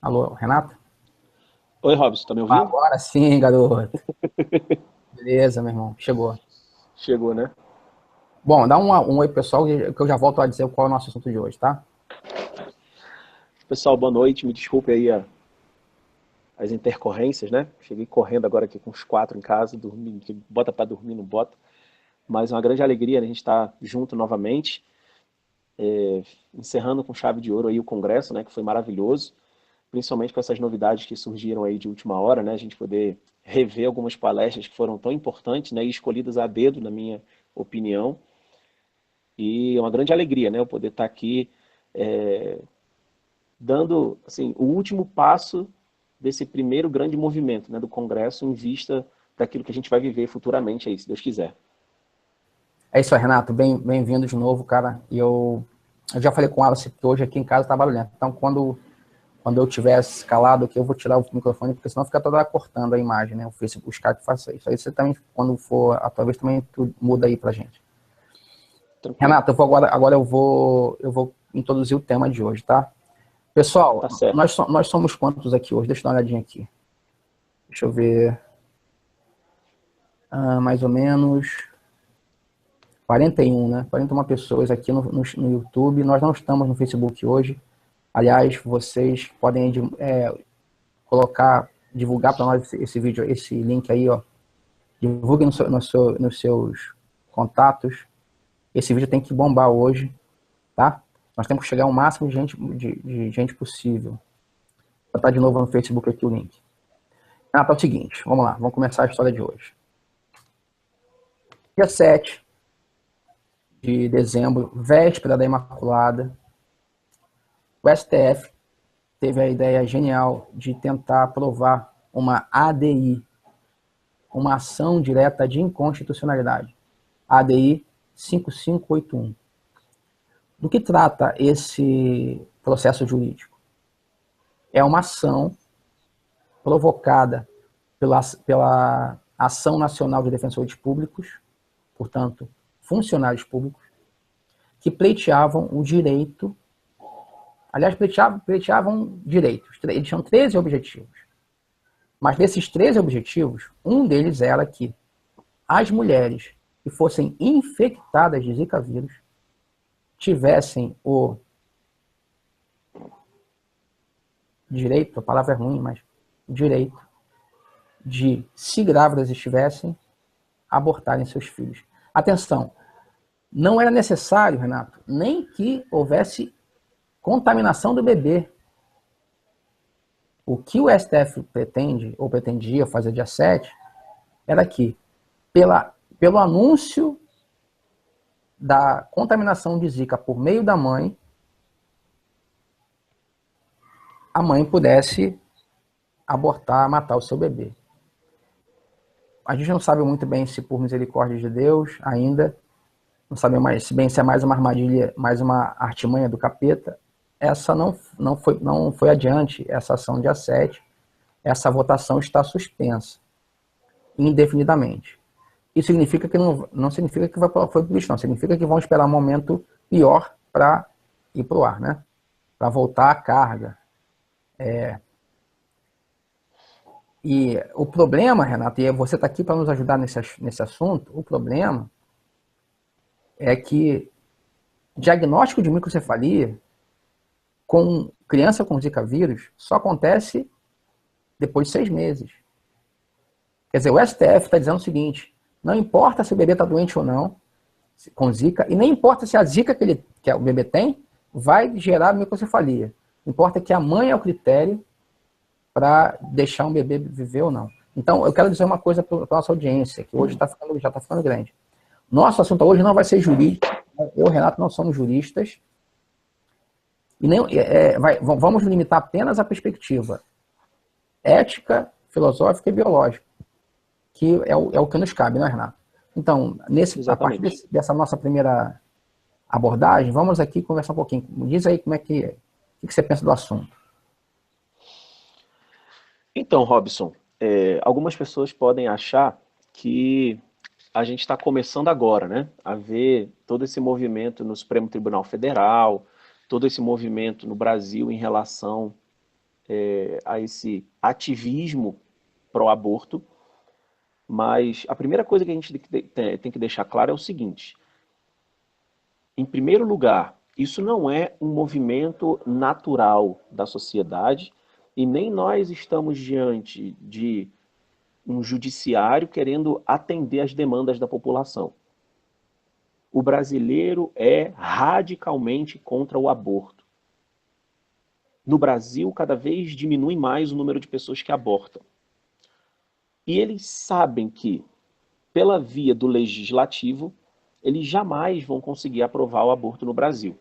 Alô, Renato? Oi, Robson, tá me ouvindo? Agora sim, garoto. Beleza, meu irmão. Chegou. Chegou, né? Bom, dá um oi, pessoal, que eu já volto a dizer qual é o nosso assunto de hoje, tá? Pessoal, boa noite. Me desculpe aí as intercorrências, né? Cheguei correndo agora aqui com os quatro em casa, dormindo, que bota pra dormir, não bota. Mas é uma grande alegria, né? A gente estar junto novamente, encerrando com chave de ouro aí o congresso, né? Que foi maravilhoso, principalmente com essas novidades que surgiram aí de última hora, né? A gente poder rever algumas palestras que foram tão importantes, né? E escolhidas a dedo, na minha opinião. E é uma grande alegria, né? Eu poder estar aqui dando assim, o último passo desse primeiro grande movimento, né, do Congresso em vista daquilo que a gente vai viver futuramente aí, se Deus quiser. É isso aí, Renato. Bem-vindo de novo, cara. Eu já falei com o Alice que hoje aqui em casa tá barulhento. Então, quando eu tiver escalado aqui, eu vou tirar o microfone, porque senão fica toda hora cortando a imagem, né? O Facebook, o Skype faz isso. Aí você também, quando for a tua vez, também tu muda aí pra gente. Tranquilo. Renato, agora eu vou introduzir o tema de hoje, tá? Tá Pessoal, certo. nós somos quantos aqui hoje? Deixa eu dar uma olhadinha aqui. Deixa eu ver. Mais ou menos 41, né? 41 pessoas aqui no YouTube. Nós não estamos no Facebook hoje. Aliás, vocês podem colocar, divulgar para nós esse vídeo, esse link aí, ó. Divulguem nos seus contatos. Esse vídeo tem que bombar hoje, tá? Nós temos que chegar ao máximo de gente possível. Vou botar de novo no Facebook aqui o link. Tá o seguinte, vamos lá, vamos começar a história de hoje. Dia 7 de dezembro, véspera da Imaculada, o STF teve a ideia genial de tentar aprovar uma ADI, uma ação direta de inconstitucionalidade, ADI 5581. Do que trata esse processo jurídico? É uma ação provocada pela Ação Nacional de Defensores Públicos, portanto, funcionários públicos, que pleiteavam o direito, aliás, pleiteavam direitos. Eles tinham 13 objetivos. Mas desses 13 objetivos, um deles era que as mulheres que fossem infectadas de Zika vírus tivessem o direito, a palavra é ruim, mas o direito de, se grávidas estivessem, abortarem seus filhos. Atenção, não era necessário, Renato, nem que houvesse contaminação do bebê. O que o STF pretende, ou pretendia fazer dia 7, era que, pelo anúncio da contaminação de Zika por meio da mãe, a mãe pudesse abortar, matar o seu bebê. A gente não sabe muito bem se por misericórdia de Deus ainda, não sabe mais se bem se é mais uma armadilha, mais uma artimanha do capeta. Essa não foi adiante, essa ação dia 7, essa votação está suspensa indefinidamente. Isso significa que não significa que foi pro lixo, não. Significa que vão esperar um momento pior para ir pro ar, né? Para voltar à carga. E o problema, Renato, e você está aqui para nos ajudar nesse assunto, o problema é que diagnóstico de microcefalia com criança com Zika vírus só acontece depois de 6 meses. Quer dizer, o STF está dizendo o seguinte: não importa se o bebê está doente ou não, com Zika, e nem importa se a Zika que o bebê tem vai gerar microcefalia. Importa que a mãe é o critério para deixar um bebê viver ou não. Então, eu quero dizer uma coisa para a nossa audiência, que hoje já está ficando grande. Nosso assunto hoje não vai ser jurídico. Eu e o Renato não somos juristas. E nem, vamos limitar apenas a perspectiva ética, filosófica e biológica, que é o que nos cabe, não é, Renato? Então, a partir Exatamente. dessa nossa primeira abordagem, vamos aqui conversar um pouquinho. Diz aí o que você pensa do assunto. Então, Robson, algumas pessoas podem achar que a gente está começando agora, né? A ver todo esse movimento no Supremo Tribunal Federal, todo esse movimento no Brasil em relação a esse ativismo pró-aborto, mas a primeira coisa que a gente tem que deixar claro é o seguinte: em primeiro lugar, isso não é um movimento natural da sociedade e nem nós estamos diante de um judiciário querendo atender às demandas da população. O brasileiro é radicalmente contra o aborto. No Brasil, cada vez diminui mais o número de pessoas que abortam. E eles sabem que, pela via do legislativo, eles jamais vão conseguir aprovar o aborto no Brasil.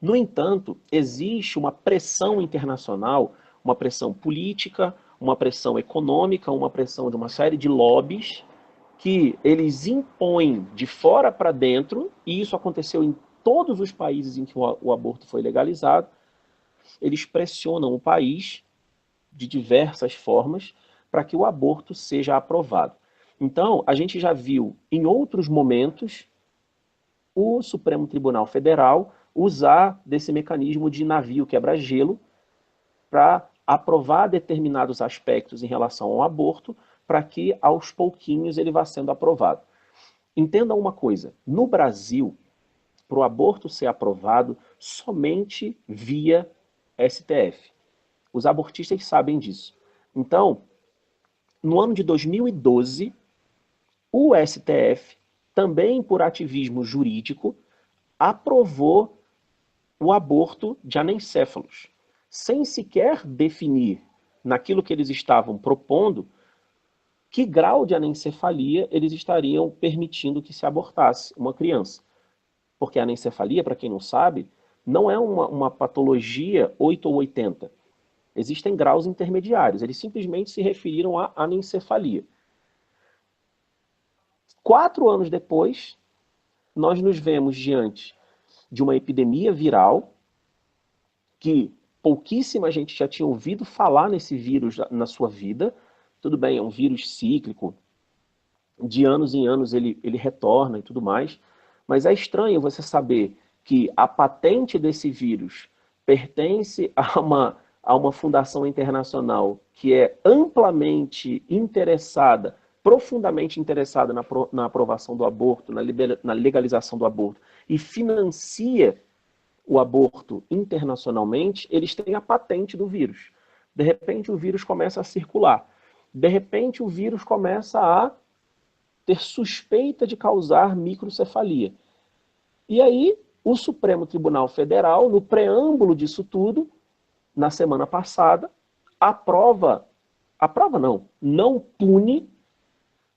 No entanto, existe uma pressão internacional, uma pressão política, uma pressão econômica, uma pressão de uma série de lobbies que eles impõem de fora para dentro, e isso aconteceu em todos os países em que o aborto foi legalizado. Eles pressionam o país de diversas formas para que o aborto seja aprovado. Então, a gente já viu em outros momentos o Supremo Tribunal Federal usar desse mecanismo de navio quebra-gelo para aprovar determinados aspectos em relação ao aborto, para que aos pouquinhos ele vá sendo aprovado. Entendam uma coisa: no Brasil, para o aborto ser aprovado somente via STF. Os abortistas sabem disso. Então, no ano de 2012, o STF, também por ativismo jurídico, aprovou o aborto de anencéfalos, sem sequer definir, naquilo que eles estavam propondo, que grau de anencefalia eles estariam permitindo que se abortasse uma criança. Porque a anencefalia, para quem não sabe, não é uma patologia 8 ou 80. Existem graus intermediários. Eles simplesmente se referiram à anencefalia. 4 anos depois, nós nos vemos diante de uma epidemia viral que pouquíssima gente já tinha ouvido falar nesse vírus na sua vida. Tudo bem, é um vírus cíclico, de anos em anos ele retorna e tudo mais, mas é estranho você saber que a patente desse vírus pertence a uma fundação internacional que é amplamente interessada, profundamente interessada na aprovação do aborto, na legalização do aborto, e financia o aborto internacionalmente. Eles têm a patente do vírus. De repente o vírus começa a circular. De repente o vírus começa a ter suspeita de causar microcefalia. E aí, o Supremo Tribunal Federal, no preâmbulo disso tudo, na semana passada, não pune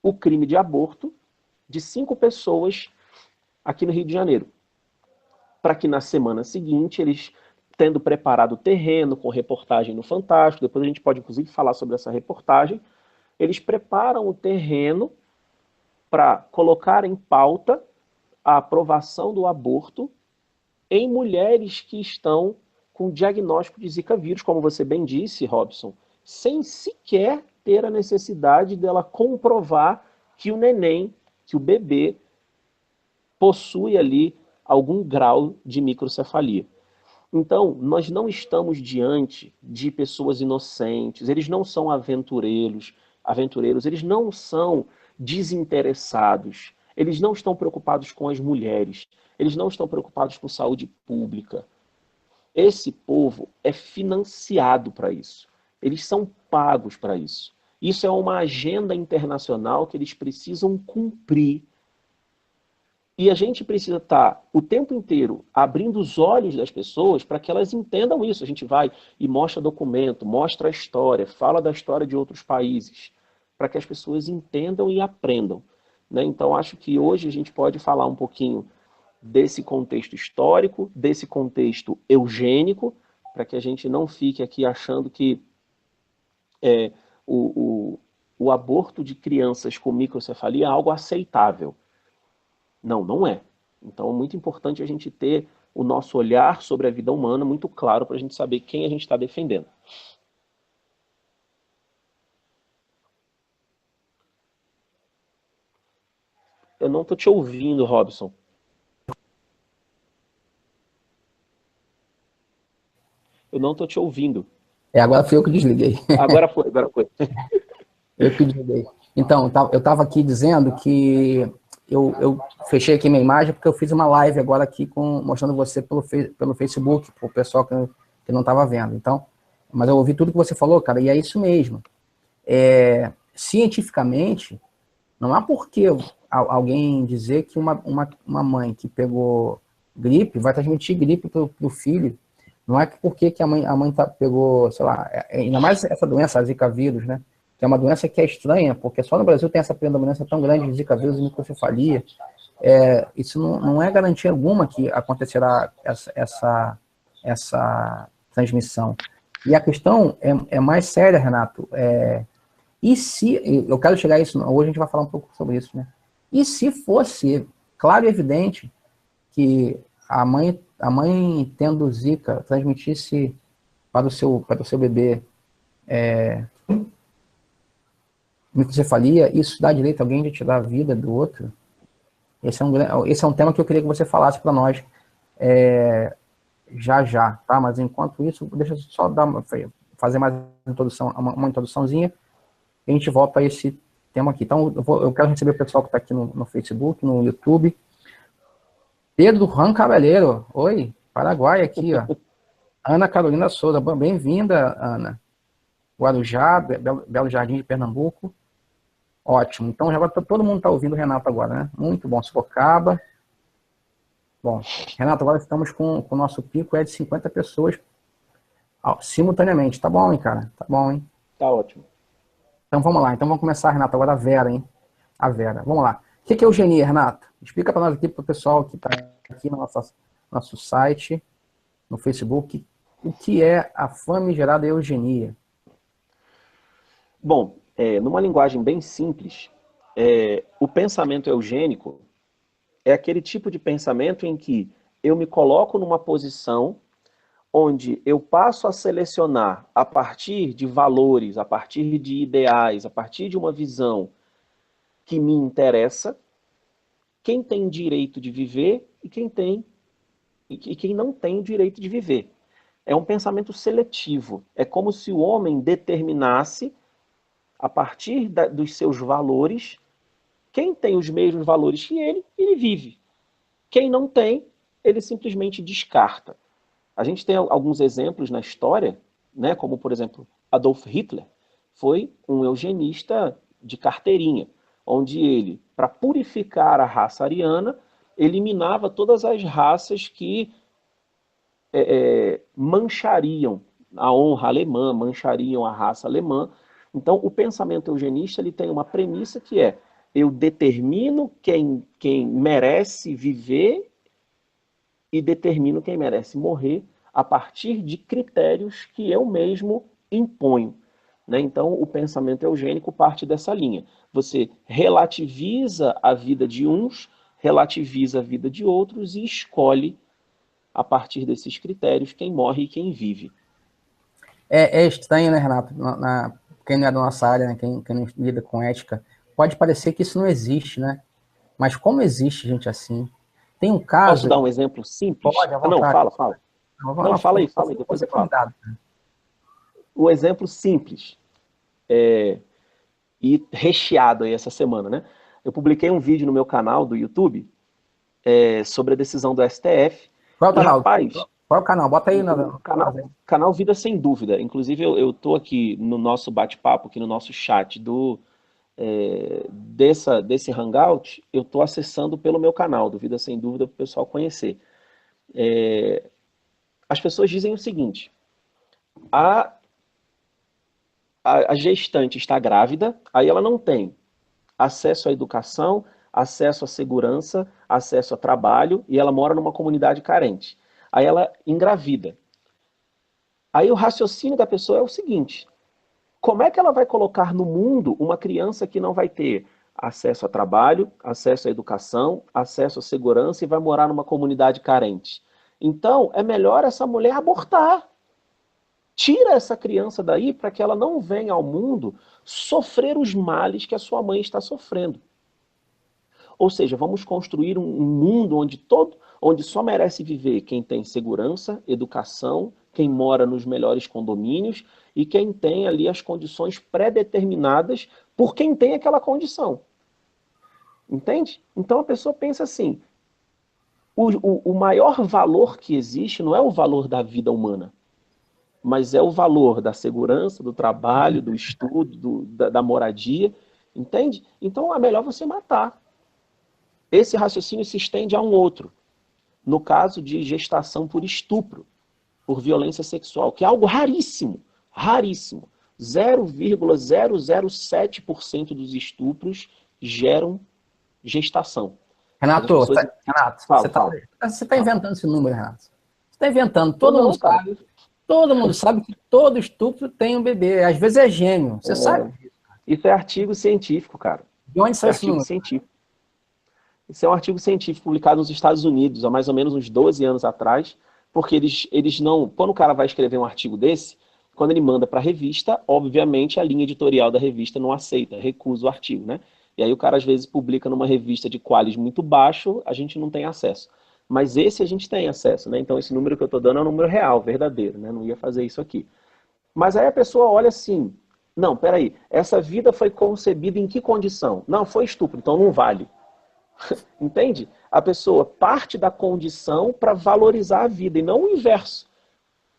o crime de aborto de 5 pessoas aqui no Rio de Janeiro. Para que na semana seguinte, eles, tendo preparado o terreno com reportagem no Fantástico, depois a gente pode inclusive falar sobre essa reportagem, eles preparam o terreno para colocar em pauta a aprovação do aborto em mulheres que estão com diagnóstico de Zika vírus, como você bem disse, Robson, sem sequer ter a necessidade dela comprovar que o neném, que o bebê, possui ali algum grau de microcefalia. Então, nós não estamos diante de pessoas inocentes, eles não são aventureiros, eles não são desinteressados, eles não estão preocupados com as mulheres, eles não estão preocupados com saúde pública. Esse povo é financiado para isso, eles são pagos para isso. Isso é uma agenda internacional que eles precisam cumprir. E a gente precisa estar o tempo inteiro abrindo os olhos das pessoas para que elas entendam isso. A gente vai e mostra documento, mostra a história, fala da história de outros países, para que as pessoas entendam e aprendam. Né? Então, acho que hoje a gente pode falar um pouquinho desse contexto histórico, desse contexto eugênico, para que a gente não fique aqui achando que é, o aborto de crianças com microcefalia é algo aceitável. Não, não é. Então é muito importante a gente ter o nosso olhar sobre a vida humana muito claro para a gente saber quem a gente está defendendo. Eu não estou te ouvindo, Robson. Eu não estou te ouvindo. Agora fui eu que desliguei. Agora foi, agora foi. Eu que desliguei. Então, eu estava aqui dizendo que eu fechei aqui minha imagem porque eu fiz uma live agora aqui mostrando você pelo Facebook, para o pessoal que não estava vendo. Então, mas eu ouvi tudo que você falou, cara, e é isso mesmo. Cientificamente, não há por que alguém dizer que uma mãe que pegou gripe vai transmitir gripe para o filho. Não é porque que a mãe pegou, sei lá, ainda mais essa doença, a Zika vírus, né? Que é uma doença que é estranha, porque só no Brasil tem essa predominância tão grande de Zika vírus e microcefalia. Isso não é garantia alguma que acontecerá essa transmissão. E a questão é mais séria, Renato. E se, eu quero chegar a isso, hoje a gente vai falar um pouco sobre isso, né? E se fosse claro e evidente que a mãe tendo Zika transmitisse para o seu bebê microcefalia, isso dá direito a alguém de tirar a vida do outro? Esse é um tema que eu queria que você falasse para nós já, tá? Mas enquanto isso, deixa eu só fazer mais uma introduçãozinha e a gente volta a esse tema aqui. Então, eu quero receber o pessoal que está aqui no Facebook, no YouTube. Pedro Ram Cavalheiro, oi, Paraguai aqui, ó. Ana Carolina Souza, bem-vinda, Ana. Guarujá, Belo Jardim de Pernambuco. Ótimo. Então, agora todo mundo está ouvindo o Renato agora, né? Muito bom. Sorocaba. Bom, Renato, agora estamos com o nosso pico, de 50 pessoas simultaneamente. Tá bom, hein, cara? Tá bom, hein? Tá ótimo. Então, vamos lá. Então, vamos começar, Renato. Agora a Vera, hein? A Vera. Vamos lá. O que é eugenia, Renato? Explica para nós aqui, para o pessoal que está aqui no nosso site, no Facebook, o que é a famigerada eugenia. Bom, numa linguagem bem simples, o pensamento eugênico é aquele tipo de pensamento em que eu me coloco numa posição onde eu passo a selecionar a partir de valores, a partir de ideais, a partir de uma visão que me interessa, quem tem direito de viver e quem não tem o direito de viver. É um pensamento seletivo. É como se o homem determinasse, a partir dos seus valores, quem tem os mesmos valores que ele vive. Quem não tem, ele simplesmente descarta. A gente tem alguns exemplos na história, né, como, por exemplo, Adolf Hitler foi um eugenista de carteirinha, onde ele, para purificar a raça ariana, eliminava todas as raças que manchariam a honra alemã, manchariam a raça alemã. Então, o pensamento eugenista ele tem uma premissa que é: eu determino quem merece viver e determino quem merece morrer a partir de critérios que eu mesmo imponho. Né? Então, o pensamento eugênico parte dessa linha. Você relativiza a vida de uns, relativiza a vida de outros e escolhe, a partir desses critérios, quem morre e quem vive. É estranho, né, Renato? Quem não é da nossa área, né, quem não lida com ética, pode parecer que isso não existe, né? Mas como existe gente assim? Tem um Posso caso... dar um exemplo simples? Pode, à Não, vontade. fala. Não, fala aí, depois Você eu é falo. convidado. O exemplo simples e recheado aí essa semana, né? Eu publiquei um vídeo no meu canal do YouTube sobre a decisão do STF. Qual é o E, canal? rapaz, Qual é o canal? Bota aí o canal Vida Sem Dúvida. Inclusive, eu tô aqui no nosso bate-papo, aqui no nosso chat desse Hangout, eu tô acessando pelo meu canal do Vida Sem Dúvida para o pessoal conhecer. As pessoas dizem o seguinte: a, a gestante está grávida, aí ela não tem acesso à educação, acesso à segurança, acesso a trabalho, e ela mora numa comunidade carente. Aí ela engravida. Aí o raciocínio da pessoa é o seguinte: como é que ela vai colocar no mundo uma criança que não vai ter acesso a trabalho, acesso à educação, acesso à segurança e vai morar numa comunidade carente? Então, é melhor essa mulher abortar. Tira essa criança daí para que ela não venha ao mundo sofrer os males que a sua mãe está sofrendo. Ou seja, vamos construir um mundo onde só merece viver quem tem segurança, educação, quem mora nos melhores condomínios e quem tem ali as condições pré-determinadas por quem tem aquela condição. Entende? Então a pessoa pensa assim, o maior valor que existe não é o valor da vida humana, mas é o valor da segurança, do trabalho, do estudo, da moradia, entende? Então é melhor você matar. Esse raciocínio se estende a um outro, no caso de gestação por estupro, por violência sexual, que é algo raríssimo, raríssimo. 0,007% dos estupros geram gestação. Mas as Renato, pessoas... Renato, Fala, fala. você tá inventando esse número, Renato. Você está inventando, Ou não, cara. todo mundo sabe que todo estupro tem um bebê, às vezes é gêmeo, você sabe? Isso é artigo científico, cara. De onde Isso é saiu esse artigo número? científico. Isso é um artigo científico publicado nos Estados Unidos, há mais ou menos uns 12 anos atrás, porque eles não... Quando o cara vai escrever um artigo desse, quando ele manda para a revista, obviamente a linha editorial da revista não aceita, recusa o artigo, né? E aí o cara às vezes publica numa revista de qualis muito baixo, a gente não tem acesso. Mas esse a gente tem acesso, né? Então esse número que eu estou dando é um número real, verdadeiro, né? Não ia fazer isso aqui. Mas aí a pessoa olha assim, não, peraí, essa vida foi concebida em que condição? Não, foi estupro, então não vale. Entende? A pessoa parte da condição para valorizar a vida e não o inverso.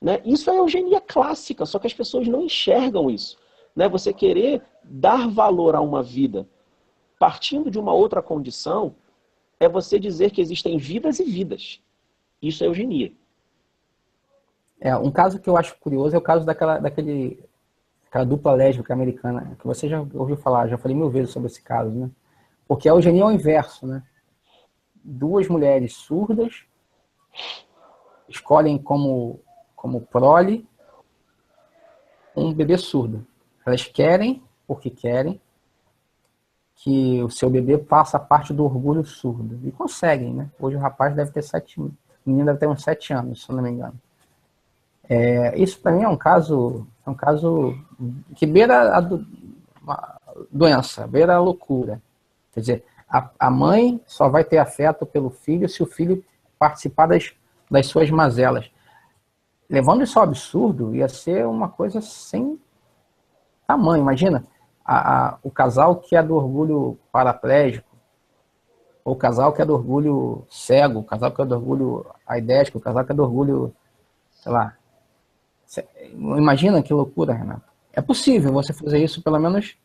Né? Isso é eugenia clássica, só que as pessoas não enxergam isso. Né? Você querer dar valor a uma vida partindo de uma outra condição é você dizer que existem vidas e vidas. Isso é eugenia. Um caso que eu acho curioso é o caso aquela dupla lésbica americana, que você já ouviu falar, já falei 1000 vezes sobre esse caso, né? Porque a eugenia é o inverso, né? Duas mulheres surdas escolhem como prole um bebê surdo. Elas querem, porque querem, que o seu bebê faça parte do orgulho surdo. E conseguem, né? Hoje o rapaz deve ter 7, o menino deve ter uns 7 anos, se eu não me engano. Isso para mim é um caso que beira uma doença, beira a loucura. Quer dizer, a mãe só vai ter afeto pelo filho se o filho participar das suas mazelas. Levando isso ao absurdo, ia ser uma coisa sem tamanho. Imagina, o casal que é do orgulho paraplégico, ou o casal que é do orgulho cego, o casal que é do orgulho aidético, o casal que é do orgulho, sei lá. Imagina que loucura, Renato. É possível você fazer isso, pelo menos,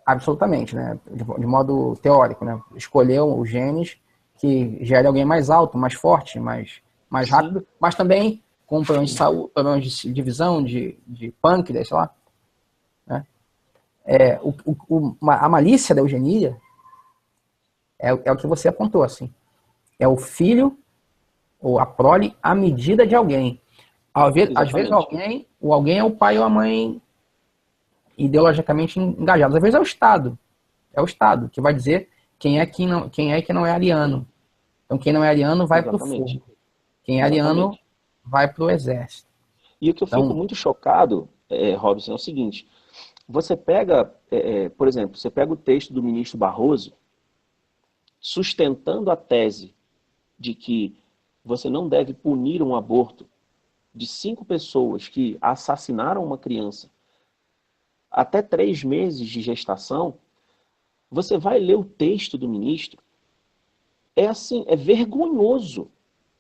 absolutamente, né? De modo teórico, né? Escolher os genes que gere alguém mais alto, mais forte, mais rápido, mas também com problemas de saúde, problemas de visão, de pâncreas, sei lá. Né? A malícia da eugenia é o que você apontou, assim. É o filho ou a prole à medida de alguém. Às vezes alguém é o pai ou a mãe ideologicamente engajados. Às vezes é o Estado. É o Estado que vai dizer quem é que não é ariano. Então quem não é ariano vai para o fogo. Quem é ariano vai para o exército. E o que eu fico muito chocado, Robson, é o seguinte. Você pega, por exemplo, você pega o texto do ministro Barroso sustentando a tese de que você não deve punir um aborto de 5 pessoas que assassinaram uma criança até 3 meses de gestação, você vai ler o texto do ministro, é assim, é vergonhoso.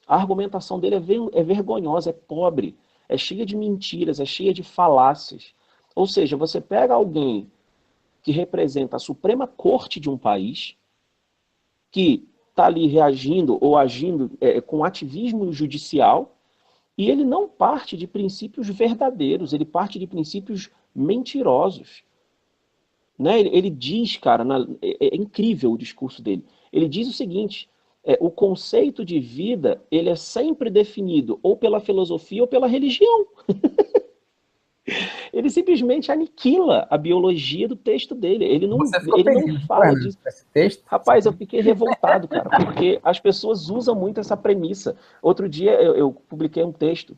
A argumentação dele é vergonhosa, é pobre, é cheia de mentiras, é cheia de falácias. Ou seja, você pega alguém que representa a Suprema Corte de um país, que está ali reagindo ou agindo com ativismo judicial, e ele não parte de princípios verdadeiros, ele parte de princípios mentirosos. Né? Ele diz, cara, é incrível o discurso dele. Ele diz o seguinte: o conceito de vida ele é sempre definido ou pela filosofia ou pela religião. Ele simplesmente aniquila a biologia do texto dele. Ele não fala disso. Rapaz, eu fiquei revoltado, cara, porque as pessoas usam muito essa premissa. Outro dia eu publiquei um texto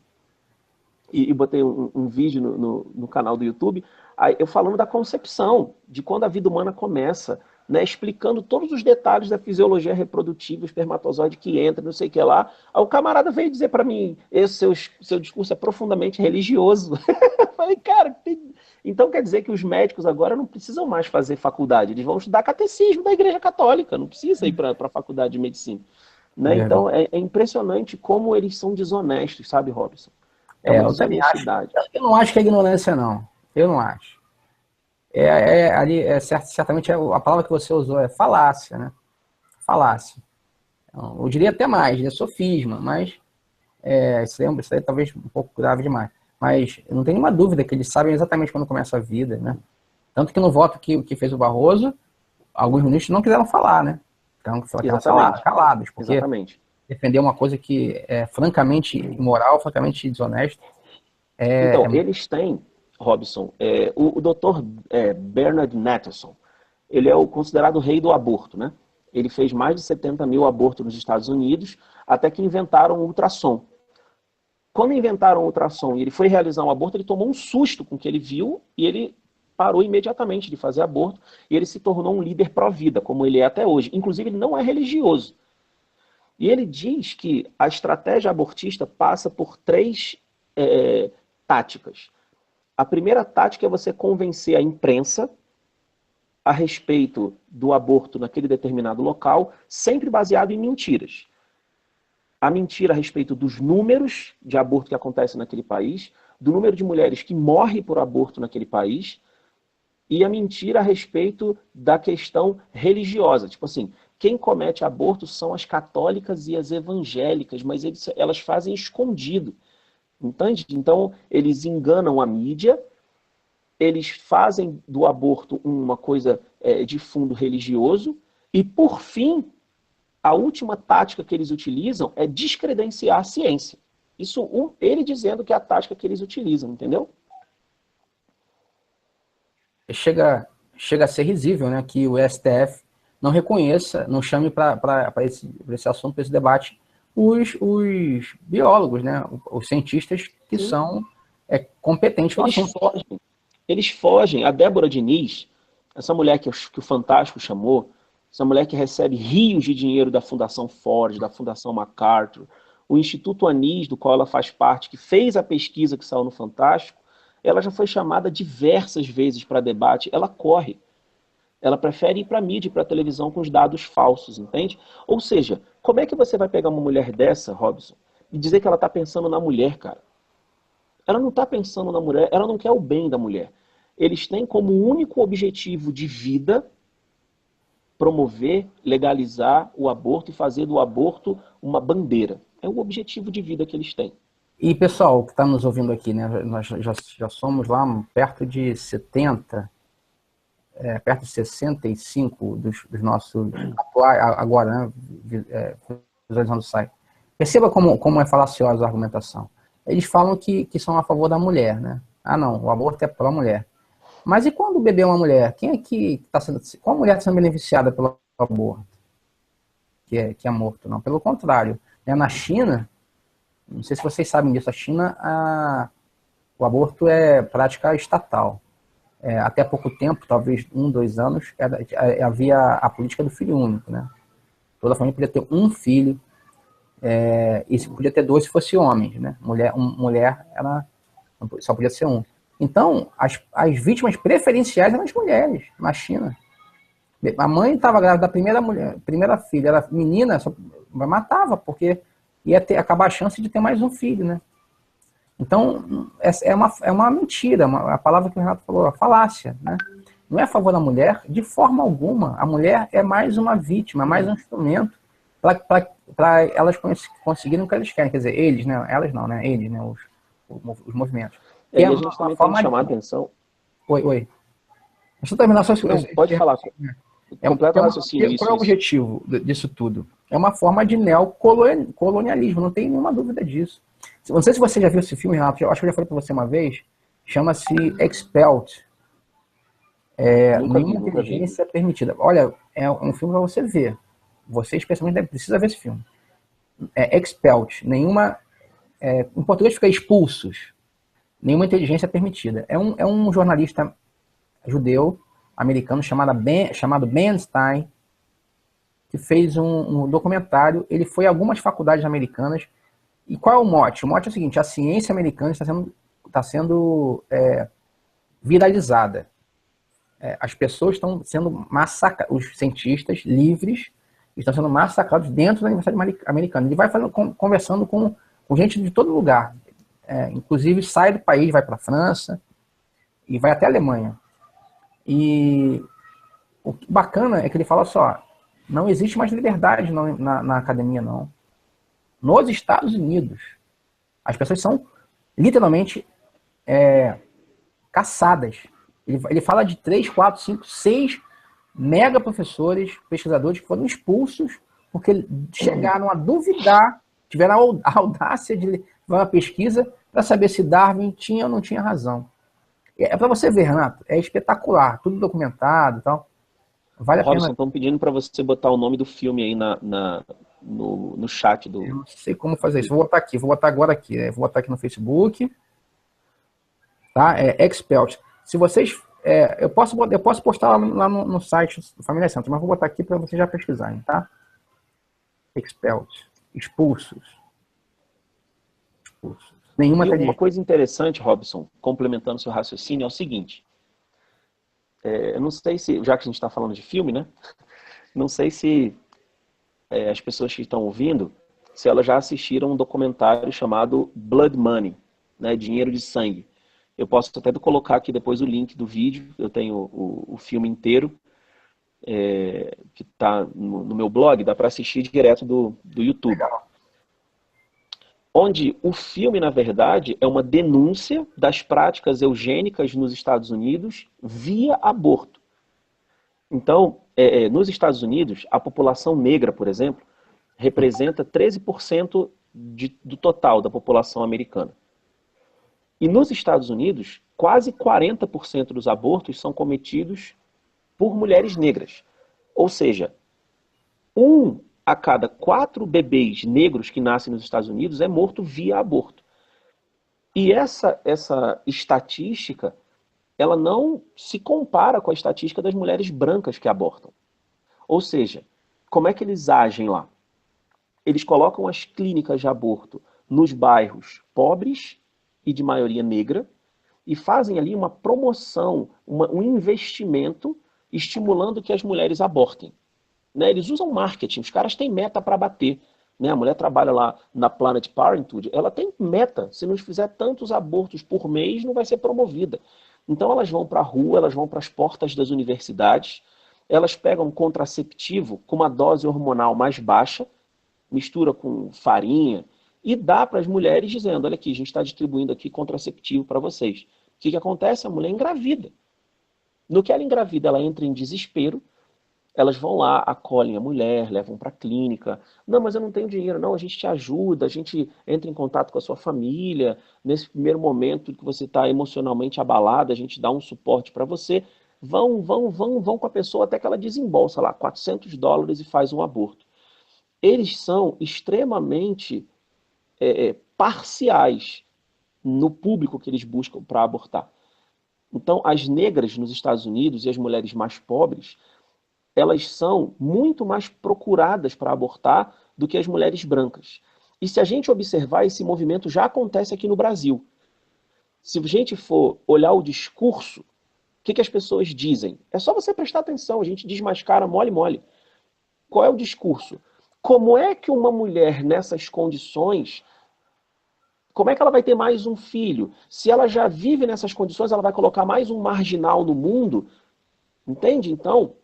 e botei um vídeo no canal do YouTube, eu falando da concepção, de quando a vida humana começa, né, explicando todos os detalhes da fisiologia reprodutiva, o espermatozoide que entra, não sei o que lá. Aí o camarada veio dizer para mim, esse seu discurso é profundamente religioso. Eu falei, cara, então quer dizer que os médicos agora não precisam mais fazer faculdade, eles vão estudar catecismo da Igreja Católica, não precisa ir para a faculdade de medicina. Né? Verdade. Então é impressionante como eles são desonestos, sabe, Robson? É uma Eu também acho. desonestidade. Eu não acho que é ignorância, não. Eu não acho. Ali, certamente a palavra que você usou é falácia, né? Falácia. Então, eu diria até mais, é sofisma, mas isso aí talvez um pouco grave demais. Mas eu não tenho nenhuma dúvida que eles sabem exatamente quando começa a vida, né? Tanto que no voto que fez o Barroso, alguns ministros não quiseram falar, né? Então, ficaram Exatamente. calados, porque Exatamente. defender uma coisa que é francamente imoral, francamente desonesta, Então, eles têm, Robson, o doutor Bernard Natterson, ele é o considerado rei do aborto, né? Ele fez mais de 70 mil abortos nos Estados Unidos, até que inventaram o ultrassom. Quando inventaram o ultrassom e ele foi realizar um aborto, ele tomou um susto com o que ele viu e ele parou imediatamente de fazer aborto e ele se tornou um líder pró-vida, como ele é até hoje. Inclusive, ele não é religioso. E ele diz que a estratégia abortista passa por três táticas. A primeira tática é você convencer a imprensa a respeito do aborto naquele determinado local, sempre baseado em mentiras. A mentira a respeito dos números de aborto que acontecem naquele país, do número de mulheres que morrem por aborto naquele país, e a mentira a respeito da questão religiosa. Tipo assim, quem comete aborto são as católicas e as evangélicas, mas elas fazem escondido. Entende? Então, eles enganam a mídia, eles fazem do aborto uma coisa de fundo religioso, e, por fim, a última tática que eles utilizam é descredenciar a ciência. Isso ele dizendo que é a tática que eles utilizam, entendeu? chega a ser risível, né, que o STF não reconheça, não chame para esse assunto, para esse debate, os biólogos, né, os cientistas que Sim. são competentes no Eles assunto. fogem. Eles fogem. A Débora Diniz, essa mulher que o Fantástico chamou, essa mulher que recebe rios de dinheiro da Fundação Ford, da Fundação MacArthur, o Instituto Anis, do qual ela faz parte, que fez a pesquisa que saiu no Fantástico, ela já foi chamada diversas vezes para debate, ela corre. Ela prefere ir para a mídia e para a televisão com os dados falsos, entende? Ou seja, como é que você vai pegar uma mulher dessa, Robson, e dizer que ela está pensando na mulher, cara? Ela não está pensando na mulher, ela não quer o bem da mulher. Eles têm como único objetivo de vida promover, legalizar o aborto e fazer do aborto uma bandeira. É o objetivo de vida que eles têm. E, pessoal, que está nos ouvindo aqui, né, nós já somos lá perto de 70, perto de 65 dos nossos atuais, agora, né, visualizando o site. Perceba como é falaciosa a argumentação. Eles falam que são a favor da mulher, né? Ah, não, o aborto é pró-mulher. Mas e quando o bebê é uma mulher? Quem é que está sendo... Qual mulher está sendo beneficiada pelo aborto? Que é morto, não. Pelo contrário. Né? Na China, não sei se vocês sabem disso, a China, o aborto é prática estatal. Até pouco tempo, talvez 1, 2 anos, havia a política do filho único, né? Toda família podia ter um filho, e se podia ter 2 se fosse homem, né? Mulher só podia ser um. Então, as vítimas preferenciais eram as mulheres na China. A mãe estava grávida da primeira filha, era menina, matava, porque ia acabar a chance de ter mais um filho, né? Então, é uma mentira, a palavra que o Renato falou, a falácia, né? Não é a favor da mulher, de forma alguma. A mulher é mais uma vítima, mais um instrumento para elas conseguirem o que elas querem. Quer dizer, eles, né? Elas não, né? Eles, né? Os movimentos. E a gente também tem que chamar a atenção. Oi. Deixa eu terminar só. Não, pode falar. Completo raciocínio. Qual é o objetivo disso tudo? É uma forma de neocolonialismo, não tem nenhuma dúvida disso. Não sei se você já viu esse filme, Renato, eu acho que eu já falei para você uma vez, chama-se Expelled. Nenhuma inteligência permitida. Olha, é um filme para você ver. Você especialmente precisa ver esse filme. Expelled. Em português fica expulsos. Nenhuma inteligência permitida. É um jornalista judeu americano chamado Ben Stein, que fez um documentário. Ele foi a algumas faculdades americanas. E qual é o mote? O mote é o seguinte: a ciência americana está sendo viralizada. As pessoas estão sendo massacradas, os cientistas livres estão sendo massacrados dentro da Universidade Americana. Ele vai conversando com gente de todo lugar. Inclusive sai do país, vai para a França e vai até a Alemanha. E o bacana é que ele fala só, não existe mais liberdade na academia, não. Nos Estados Unidos, as pessoas são literalmente caçadas. Ele fala de 3, 4, 5, 6 mega professores, pesquisadores que foram expulsos porque chegaram a duvidar, tiveram a audácia de fazer uma pesquisa para saber se Darwin tinha ou não tinha razão. Para você ver, Renato, é espetacular, tudo documentado e tal. Vale a Robson, pena. estão pedindo para você botar o nome do filme aí no chat do... Eu não sei como fazer isso. Vou botar aqui, vou botar agora aqui. Vou botar aqui no Facebook. Tá? Expelt. Se vocês... eu posso postar lá no site do Família Santos, mas vou botar aqui para vocês já pesquisarem, tá? Expelt. Expulsos. Nenhuma E tá de... uma coisa interessante, Robson, complementando seu raciocínio, é o seguinte. Eu não sei se, já que a gente está falando de filme, né? Não sei se as pessoas que estão ouvindo, se elas já assistiram um documentário chamado Blood Money, né? Dinheiro de Sangue. Eu posso até colocar aqui depois o link do vídeo, eu tenho o filme inteiro, que está no meu blog, dá para assistir direto do YouTube. Legal. Onde o filme, na verdade, é uma denúncia das práticas eugênicas nos Estados Unidos via aborto. Então, nos Estados Unidos, a população negra, por exemplo, representa 13% do total da população americana. E nos Estados Unidos, quase 40% dos abortos são cometidos por mulheres negras. Ou seja, 1 a cada 4 bebês negros que nascem nos Estados Unidos é morto via aborto. E essa estatística, ela não se compara com a estatística das mulheres brancas que abortam. Ou seja, como é que eles agem lá? Eles colocam as clínicas de aborto nos bairros pobres e de maioria negra e fazem ali uma promoção, um investimento estimulando que as mulheres abortem. Né? Eles usam marketing, os caras têm meta para bater. Né? A mulher trabalha lá na Planet Parenthood, ela tem meta. Se não fizer tantos abortos por mês, não vai ser promovida. Então elas vão para a rua, elas vão para as portas das universidades, elas pegam um contraceptivo com uma dose hormonal mais baixa, mistura com farinha e dá para as mulheres dizendo, olha aqui, a gente está distribuindo aqui contraceptivo para vocês. O que acontece? A mulher engravida. No que ela engravida, ela entra em desespero, elas vão lá, acolhem a mulher, levam para a clínica. Não, mas eu não tenho dinheiro. Não, a gente te ajuda, a gente entra em contato com a sua família. Nesse primeiro momento que você está emocionalmente abalada, a gente dá um suporte para você. Vão com a pessoa até que ela desembolsa lá $400 e faz um aborto. Eles são extremamente parciais no público que eles buscam para abortar. Então, as negras nos Estados Unidos e as mulheres mais pobres, elas são muito mais procuradas para abortar do que as mulheres brancas. E se a gente observar, esse movimento já acontece aqui no Brasil. Se a gente for olhar o discurso, o que as pessoas dizem? É só você prestar atenção, a gente desmascara mole. Qual é o discurso? Como é que uma mulher nessas condições, como é que ela vai ter mais um filho? Se ela já vive nessas condições, ela vai colocar mais um marginal no mundo? Entende? Então,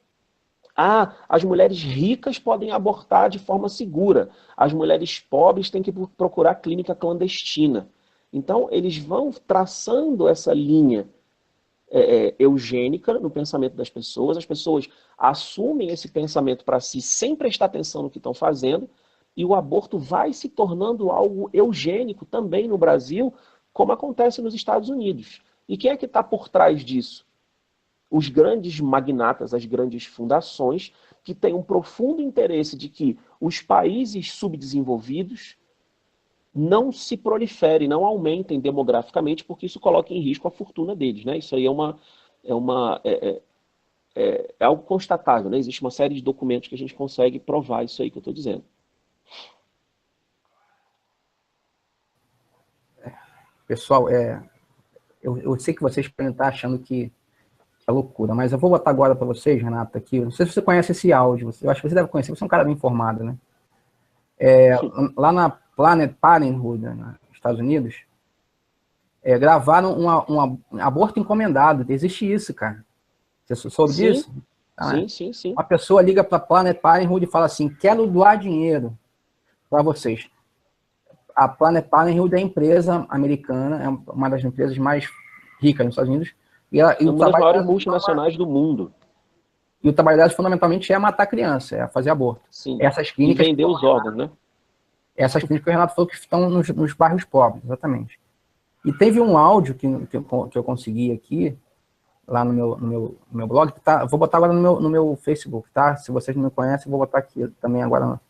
as mulheres ricas podem abortar de forma segura. As mulheres pobres têm que procurar clínica clandestina. Então, eles vão traçando essa linha eugênica no pensamento das pessoas. As pessoas assumem esse pensamento para si sem prestar atenção no que estão fazendo. E o aborto vai se tornando algo eugênico também no Brasil, como acontece nos Estados Unidos. E quem é que está por trás disso? Os grandes magnatas, as grandes fundações, que têm um profundo interesse de que os países subdesenvolvidos não se proliferem, não aumentem demograficamente, porque isso coloca em risco a fortuna deles. Né? Isso aí é algo constatável, né? Existe uma série de documentos que a gente consegue provar isso aí que eu estou dizendo. Pessoal, eu sei que vocês podem estar achando que é loucura, mas eu vou botar agora para vocês, Renato, aqui. Não sei se você conhece esse áudio, eu acho que você deve conhecer, você é um cara bem informado, né? Lá na Planet Parenthood, né, nos Estados Unidos, gravaram um aborto encomendado. Existe isso, cara. Você soube Sim, disso? Ah, sim, sim, sim. uma pessoa liga para a Planet Parenthood e fala assim: quero doar dinheiro para vocês. A Planet Parenthood é a empresa americana, é uma das empresas mais ricas nos Estados Unidos. E É o uma das trabalho maiores dela, multinacionais do mundo. e o trabalho delas fundamentalmente é matar criança, é fazer aborto. Sim. Essas E clínicas, vender os órgãos, né? essas clínicas que o Renato falou que estão nos bairros pobres, exatamente. E teve um áudio que eu consegui aqui, lá no meu blog, que tá, vou botar agora no meu Facebook, tá? Se vocês não me conhecem, vou botar aqui também agora.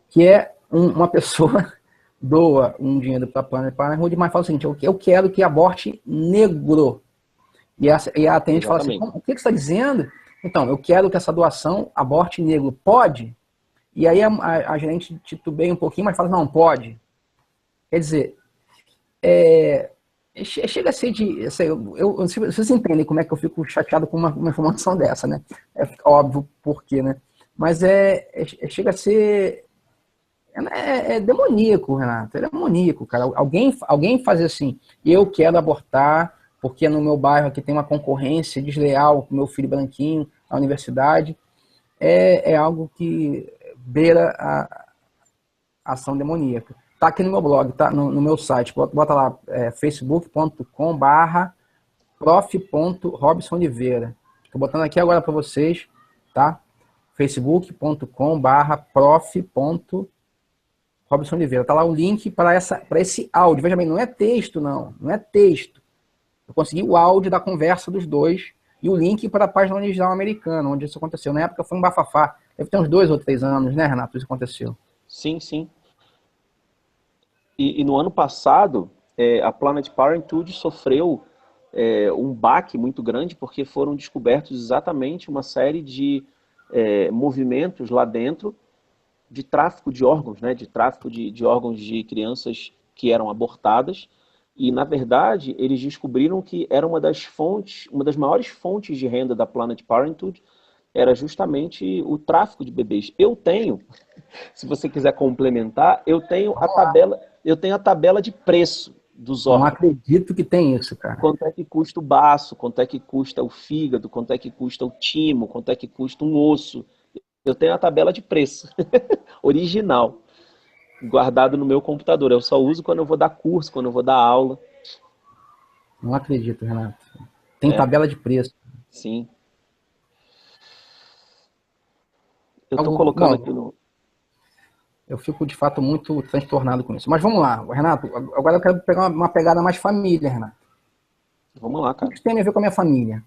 Que é uma pessoa doa um dinheiro para a Planned Parenthood, mas fala o seguinte: eu quero que aborte negro. E a atendente fala assim: Exatamente. o que você está dizendo? Então, eu quero que essa doação aborte negro. Pode? E aí a gerente titubeia um pouquinho, mas fala: não, pode. Quer dizer, chega a ser de. Vocês entendem como é que eu fico chateado com uma informação dessa, né? É óbvio por quê, né? Mas chega a ser. É demoníaco, Renato. É demoníaco, cara. Alguém fazer assim: eu quero abortar porque no meu bairro aqui tem uma concorrência desleal com meu filho branquinho na universidade. É algo que beira a ação demoníaca. Tá aqui no meu blog, tá no meu site. Bota lá, facebook.com/prof.robsonoliveira. Estou botando aqui agora para vocês, tá? facebook.com/prof.robson Oliveira. Tá lá o link para esse áudio. Veja bem, não é texto, não. Não é texto. Eu consegui o áudio da conversa dos dois e o link para a página original americana, onde isso aconteceu. Na época foi um bafafá. Deve ter uns 2 ou 3 anos, né, Renato? Isso aconteceu. Sim, sim. E no ano passado, a Planet Parenthood sofreu um baque muito grande porque foram descobertos exatamente uma série de movimentos lá dentro de tráfico de órgãos, né, de tráfico de órgãos de crianças que eram abortadas. E, na verdade, eles descobriram que era uma das fontes, uma das maiores fontes de renda da Planet Parenthood era justamente o tráfico de bebês. Eu tenho, se você quiser complementar, eu tenho a tabela de preço dos Não órgãos. acredito que tem isso, cara. Quanto é que custa o baço, quanto é que custa o fígado, quanto é que custa o timo, quanto é que custa um osso. Eu tenho a tabela de preço original, guardado no meu computador. Eu só uso quando eu vou dar curso, quando eu vou dar aula. Não acredito, Renato. Tem É, tabela de preço. sim. Eu estou Algo, colocando bom, aqui no. eu fico de fato muito transtornado com isso. Mas vamos lá, Renato. Agora eu quero pegar uma pegada mais família, Renato. Vamos lá, O que cara. isso tem a ver com a minha família?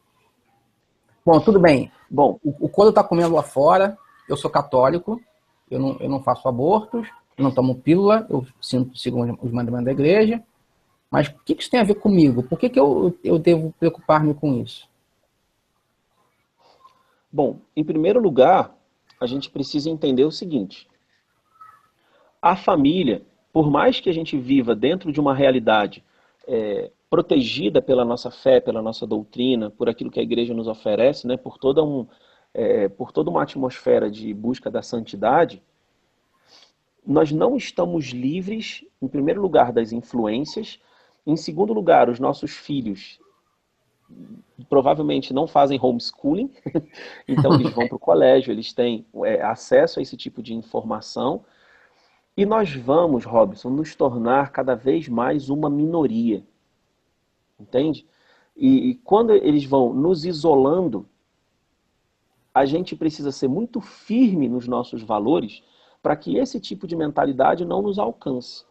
Bom, tudo bem. Bom, O Coro está comendo lá fora. Eu sou católico. Eu não faço abortos. Eu não tomo pílula. Eu sigo os mandamentos da igreja. Mas o que isso tem a ver comigo? Por que eu devo preocupar-me com isso? bom, em primeiro lugar, a gente precisa entender o seguinte: a família, por mais que a gente viva dentro de uma realidade protegida pela nossa fé, pela nossa doutrina, por aquilo que a igreja nos oferece, né, por toda uma atmosfera de busca da santidade, nós não estamos livres, em primeiro lugar, das influências, em segundo lugar, os nossos filhos provavelmente não fazem homeschooling, então eles vão para o colégio, eles têm acesso a esse tipo de informação, e nós vamos, Robson, nos tornar cada vez mais uma minoria, entende? E quando eles vão nos isolando, a gente precisa ser muito firme nos nossos valores para que esse tipo de mentalidade não nos alcance.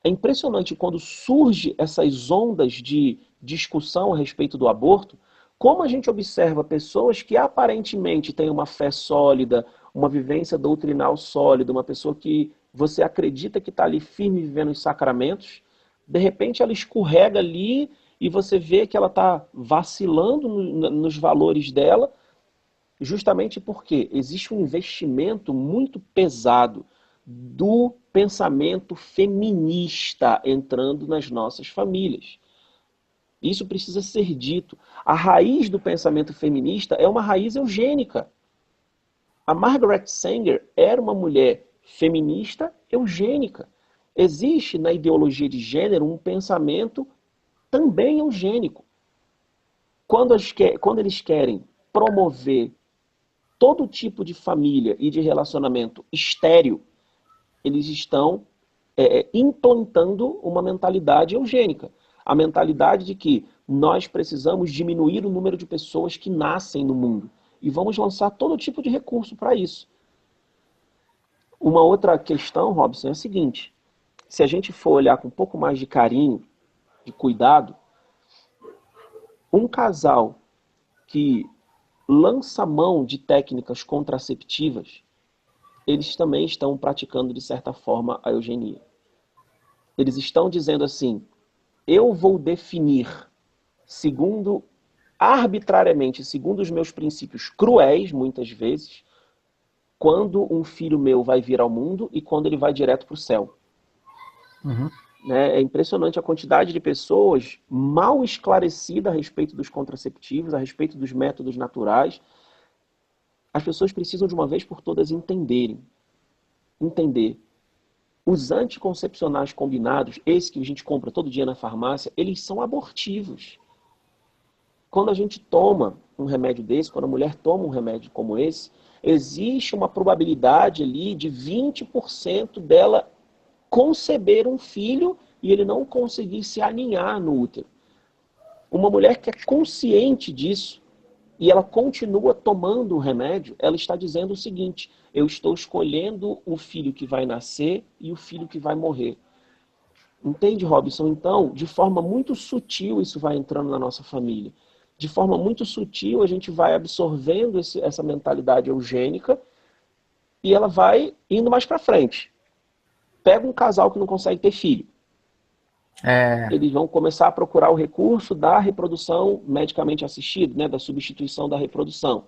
É impressionante quando surge essas ondas de discussão a respeito do aborto, como a gente observa pessoas que aparentemente têm uma fé sólida, uma vivência doutrinal sólida, uma pessoa que você acredita que está ali firme vivendo os sacramentos, de repente ela escorrega ali e você vê que ela está vacilando nos valores dela, justamente porque existe um investimento muito pesado do pensamento feminista entrando nas nossas famílias. Isso precisa ser dito. A raiz do pensamento feminista é uma raiz eugênica. A Margaret Sanger era uma mulher feminista eugênica. Existe na ideologia de gênero um pensamento também eugênico. Quando eles querem promover todo tipo de família e de relacionamento estéril, eles estão implantando uma mentalidade eugênica. A mentalidade de que nós precisamos diminuir o número de pessoas que nascem no mundo. E vamos lançar todo tipo de recurso para isso. Uma outra questão, Robson, é a seguinte. Se a gente for olhar com um pouco mais de carinho, de cuidado, um casal que lança mão de técnicas contraceptivas, eles também estão praticando, de certa forma, a eugenia. Eles estão dizendo assim, eu vou definir, arbitrariamente, segundo os meus princípios cruéis, muitas vezes, quando um filho meu vai vir ao mundo e quando ele vai direto para o céu. Uhum. É impressionante a quantidade de pessoas mal esclarecidas a respeito dos contraceptivos, a respeito dos métodos naturais. As pessoas precisam de uma vez por todas entender. Os anticoncepcionais combinados, esses que a gente compra todo dia na farmácia, eles são abortivos. Quando a gente toma um remédio desse, quando a mulher toma um remédio como esse, existe uma probabilidade ali de 20% dela conceber um filho e ele não conseguir se aninhar no útero. Uma mulher que é consciente disso e ela continua tomando o remédio, ela está dizendo o seguinte, eu estou escolhendo o filho que vai nascer e o filho que vai morrer. Entende, Robson? Então, de forma muito sutil isso vai entrando na nossa família. De forma muito sutil a gente vai absorvendo essa mentalidade eugênica e ela vai indo mais para frente. Pega um casal que não consegue ter filho. Eles vão começar a procurar o recurso da reprodução medicamente assistida, né, da substituição da reprodução.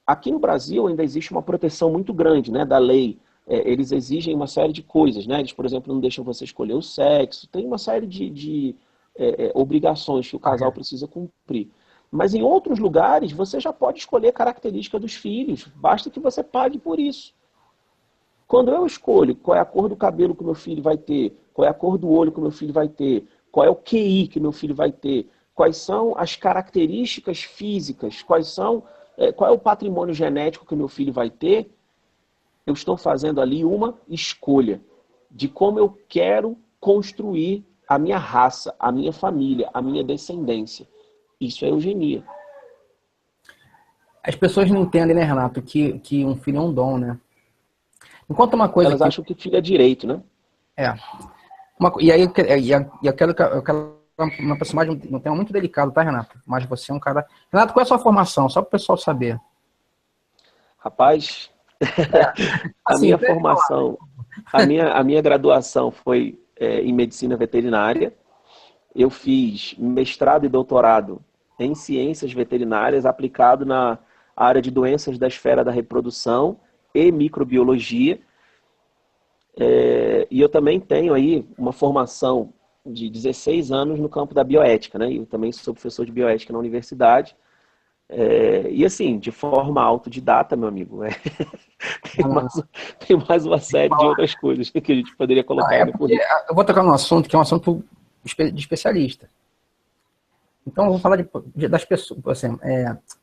Aqui no Brasil ainda existe uma proteção muito grande, né, da lei. Eles exigem uma série de coisas, né? Eles, por exemplo, não deixam você escolher o sexo. Tem uma série de obrigações que o casal precisa cumprir. Mas em outros lugares você já pode escolher característica dos filhos. Basta que você pague por isso. Quando eu escolho qual é a cor do cabelo que o meu filho vai ter, qual é a cor do olho que o meu filho vai ter, qual é o QI que o meu filho vai ter, quais são as características físicas, qual é o patrimônio genético que o meu filho vai ter, eu estou fazendo ali uma escolha de como eu quero construir a minha raça, a minha família, a minha descendência. Isso é eugenia. As pessoas não entendem, né, Renato, que um filho é um dom, né? Enquanto uma coisa Elas acham que filho é direito, né? E aí eu quero uma pessoa um tema muito delicado, tá, Renato? Mas você é um cara... Renato, qual é a sua formação? Só para o pessoal saber. Rapaz, a minha formação, a minha graduação foi em medicina veterinária. Eu fiz mestrado e doutorado em ciências veterinárias aplicado na área de doenças da esfera da reprodução e microbiologia. E eu também tenho aí uma formação de 16 anos no campo da bioética, né? Eu também sou professor de bioética na universidade. E assim, de forma autodidata, meu amigo, tem mais uma série de outras coisas que a gente poderia colocar aí no currículo. Eu vou tocar num assunto que é um assunto de especialista. Então, eu vou falar das pessoas, assim,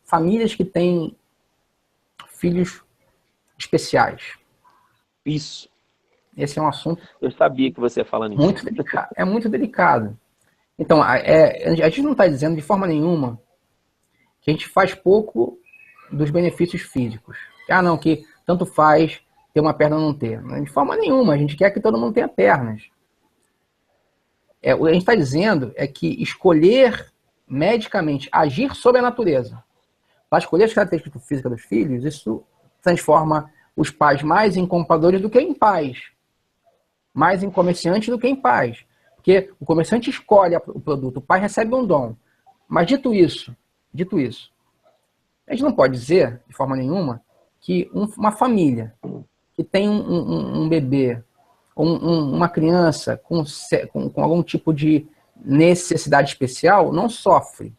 famílias que têm filhos especiais. Isso. Esse é um assunto... Eu sabia que você ia falar nisso. Muito delicado, é muito delicado. Então, a gente não está dizendo de forma nenhuma que a gente faz pouco dos benefícios físicos. Não, que tanto faz ter uma perna ou não ter. De forma nenhuma, a gente quer que todo mundo tenha pernas. O que a gente está dizendo é que escolher medicamente, agir sobre a natureza, para escolher as características físicas dos filhos, isso transforma os pais mais em compradores do que em pais. Mais em comerciantes do que em pais. Porque o comerciante escolhe o produto, o pai recebe um dom. Mas dito isso, a gente não pode dizer, de forma nenhuma, que uma família que tem um bebê, uma criança com algum tipo de necessidade especial, não sofre.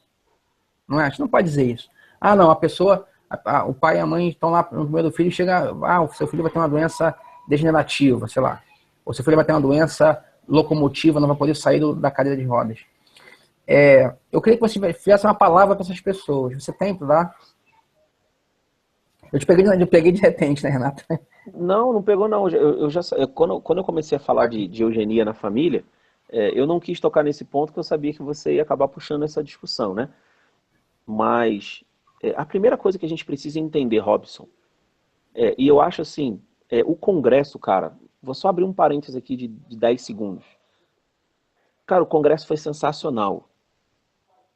Não é? A gente não pode dizer isso. Ah, não, a pessoa, o pai e a mãe estão lá no primeiro filho e chega, o seu filho vai ter uma doença degenerativa, sei lá. Ou seu filho vai ter uma doença locomotiva, não vai poder sair da cadeira de rodas. Eu queria que você fizesse uma palavra para essas pessoas. Você tem para dar? Eu peguei de repente, né, Renata? Não pegou não. Quando eu comecei a falar de eugenia na família, eu não quis tocar nesse ponto porque eu sabia que você ia acabar puxando essa discussão, né? Mas a primeira coisa que a gente precisa entender, Robson, e eu acho assim, o Congresso, cara, vou só abrir um parênteses aqui de 10 segundos. Cara, o Congresso foi sensacional.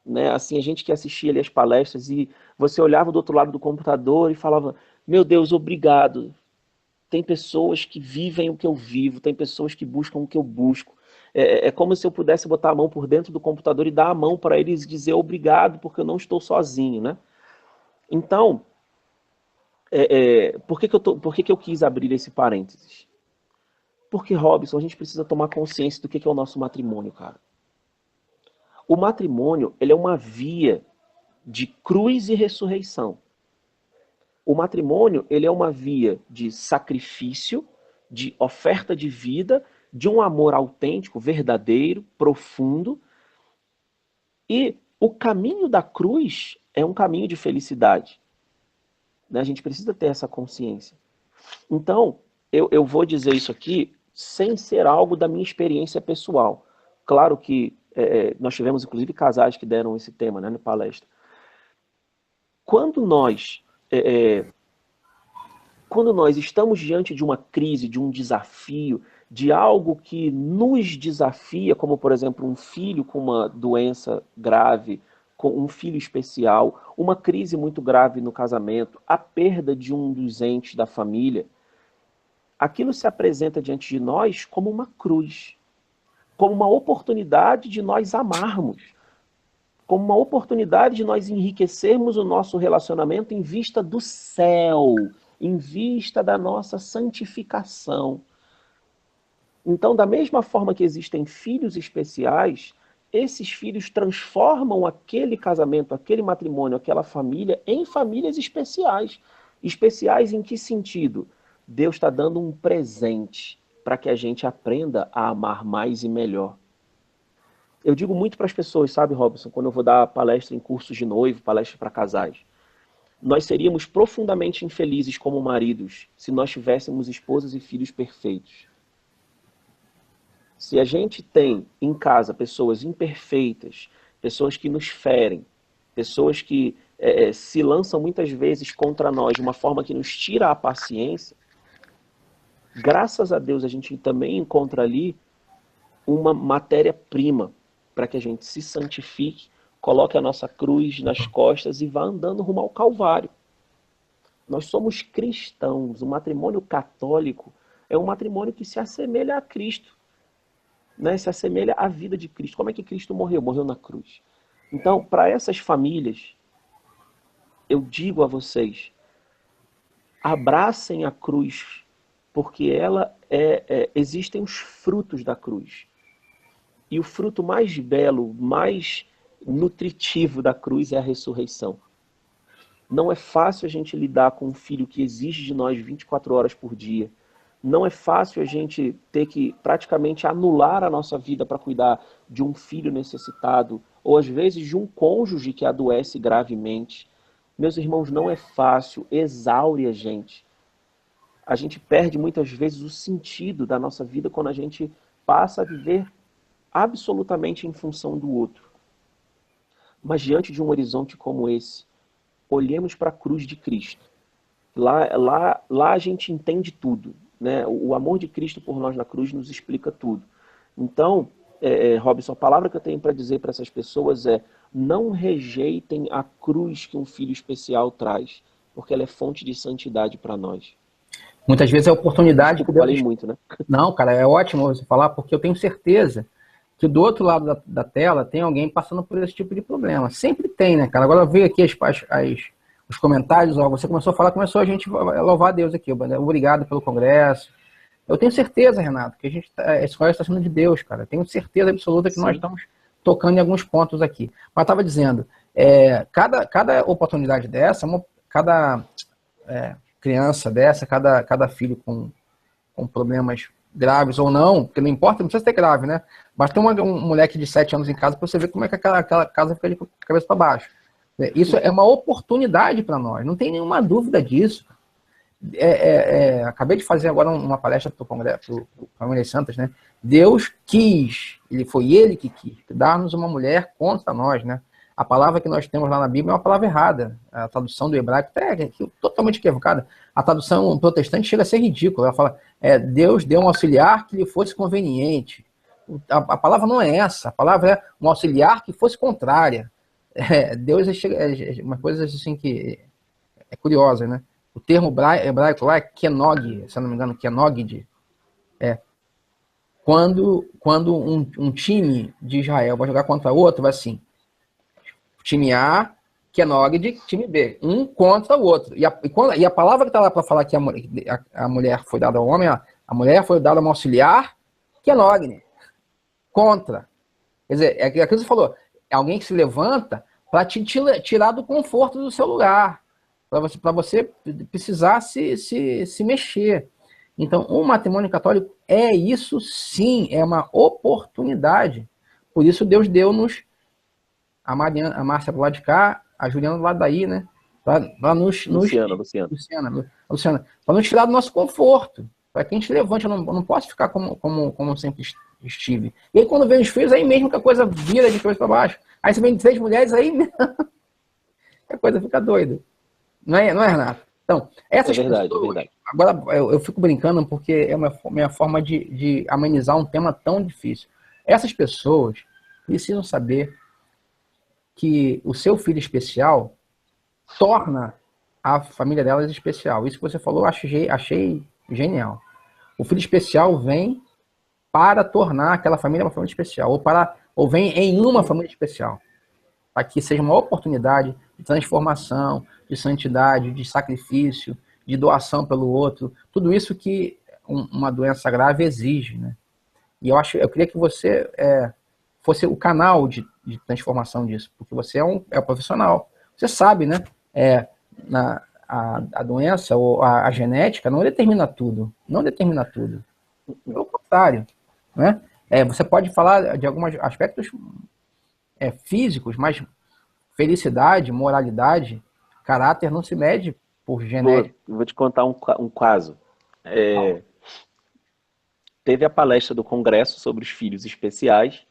Né? Assim, a gente que assistia ali as palestras e você olhava do outro lado do computador e falava, meu Deus, obrigado. Tem pessoas que vivem o que eu vivo, tem pessoas que buscam o que eu busco. É como se eu pudesse botar a mão por dentro do computador e dar a mão para eles e dizer obrigado porque eu não estou sozinho, né? Então, por que eu quis abrir esse parênteses? Porque, Robson, a gente precisa tomar consciência do que é o nosso matrimônio, cara. O matrimônio, ele é uma via de cruz e ressurreição. O matrimônio, ele é uma via de sacrifício, de oferta de vida, de um amor autêntico, verdadeiro, profundo. E o caminho da cruz é um caminho de felicidade. Né? A gente precisa ter essa consciência. Então, eu vou dizer isso aqui sem ser algo da minha experiência pessoal. Claro que nós tivemos, inclusive, casais que deram esse tema, né, na palestra. Quando nós estamos diante de uma crise, de um desafio, de algo que nos desafia, como, por exemplo, um filho com uma doença grave, com um filho especial, uma crise muito grave no casamento, a perda de um dos entes da família, aquilo se apresenta diante de nós como uma cruz, como uma oportunidade de nós amarmos, como uma oportunidade de nós enriquecermos o nosso relacionamento em vista do céu, em vista da nossa santificação. Então, da mesma forma que existem filhos especiais, esses filhos transformam aquele casamento, aquele matrimônio, aquela família em famílias especiais. Especiais em que sentido? Deus está dando um presente para que a gente aprenda a amar mais e melhor. Eu digo muito para as pessoas, sabe, Robson, quando eu vou dar palestra em cursos de noivo, palestra para casais. Nós seríamos profundamente infelizes como maridos se nós tivéssemos esposas e filhos perfeitos. Se a gente tem em casa pessoas imperfeitas, pessoas que nos ferem, pessoas que se lançam muitas vezes contra nós de uma forma que nos tira a paciência, graças a Deus a gente também encontra ali uma matéria-prima para que a gente se santifique, coloque a nossa cruz nas costas e vá andando rumo ao Calvário. Nós somos cristãos. O matrimônio católico é um matrimônio que se assemelha a Cristo, né? Se assemelha à vida de Cristo. Como é que Cristo morreu? Morreu na cruz. Então, para essas famílias, eu digo a vocês, abracem a cruz, porque ela existem os frutos da cruz. E o fruto mais belo, mais nutritivo da cruz é a ressurreição. Não é fácil a gente lidar com um filho que exige de nós 24 horas por dia. Não é fácil a gente ter que praticamente anular a nossa vida para cuidar de um filho necessitado, ou às vezes de um cônjuge que adoece gravemente. Meus irmãos, não é fácil, exaure a gente. A gente perde muitas vezes o sentido da nossa vida quando a gente passa a viver absolutamente em função do outro. Mas diante de um horizonte como esse, olhemos para a cruz de Cristo. Lá a gente entende tudo, né? O amor de Cristo por nós na cruz nos explica tudo. Então, Robson, a palavra que eu tenho para dizer para essas pessoas é: não rejeitem a cruz que um filho especial traz, porque ela é fonte de santidade para nós. Muitas vezes é a oportunidade que Deus... Falei muito, né? Não, cara, é ótimo você falar, porque eu tenho certeza que do outro lado da tela tem alguém passando por esse tipo de problema. Sempre tem, né, cara? Agora veio aqui os comentários, ó, você começou a falar, começou a gente a louvar a Deus aqui. Obrigado pelo congresso. Eu tenho certeza, Renato, que esse congresso está sendo de Deus, cara. Eu tenho certeza absoluta que nós estamos tocando em alguns pontos aqui. Mas estava dizendo, cada oportunidade dessa, cada criança dessa, cada filho com problemas graves ou não, porque não importa, não precisa ser grave, né? Basta ter um moleque de 7 anos em casa para você ver como é que aquela casa fica de cabeça para baixo. Isso é uma oportunidade para nós, não tem nenhuma dúvida disso. Acabei de fazer agora uma palestra para o Congresso, para Famílias Santas, né? Deus quis, foi Ele que quis, dar-nos uma mulher contra nós, né? A palavra que nós temos lá na Bíblia é uma palavra errada. A tradução do hebraico é totalmente equivocada. A tradução protestante chega a ser ridícula. Ela fala, Deus deu um auxiliar que lhe fosse conveniente. A palavra não é essa. A palavra é um auxiliar que fosse contrária. Deus é uma coisa assim que é curiosa, né? O termo hebraico lá é kenog, se eu não me engano, kenogid. Quando um time de Israel vai jogar contra outro, vai assim, time A, kenogid, time B. Um contra o outro. E a palavra que está lá para falar que a mulher foi dada ao homem, a mulher foi dada a um auxiliar, kenogid. Contra. Quer dizer, é aquilo que você falou, é alguém que se levanta para te tirar do conforto do seu lugar, para você precisar se mexer. Então, o matrimônio católico é isso sim, é uma oportunidade. Por isso Deus deu-nos a Márcia do lado de cá, a Juliana do lado daí, né? Para Luciana, para nos tirar do nosso conforto. Para que a gente levante, eu não posso ficar como sempre estive. E aí, quando vem os filhos, aí mesmo que a coisa vira de cabeça para baixo. Aí você vem 3 mulheres, aí a coisa fica doida. Não é, Renato? Então, essas verdade, pessoas... É verdade. Agora, eu fico brincando porque é uma minha forma de amenizar um tema tão difícil. Essas pessoas precisam saber que o seu filho especial torna a família delas especial. Isso que você falou, achei genial. O filho especial vem para tornar aquela família uma família especial, ou vem em uma família especial, para que seja uma oportunidade de transformação, de santidade, de sacrifício, de doação pelo outro, tudo isso que uma doença grave exige, né? E eu queria que você fosse o canal de transformação disso, porque você é um profissional. Você sabe, né? A doença ou a genética não determina tudo. Não determina tudo. Pelo contrário, né? Você pode falar de alguns aspectos físicos, mas felicidade, moralidade, caráter não se mede por genética. Vou te contar um caso. Teve a palestra do Congresso sobre os filhos especiais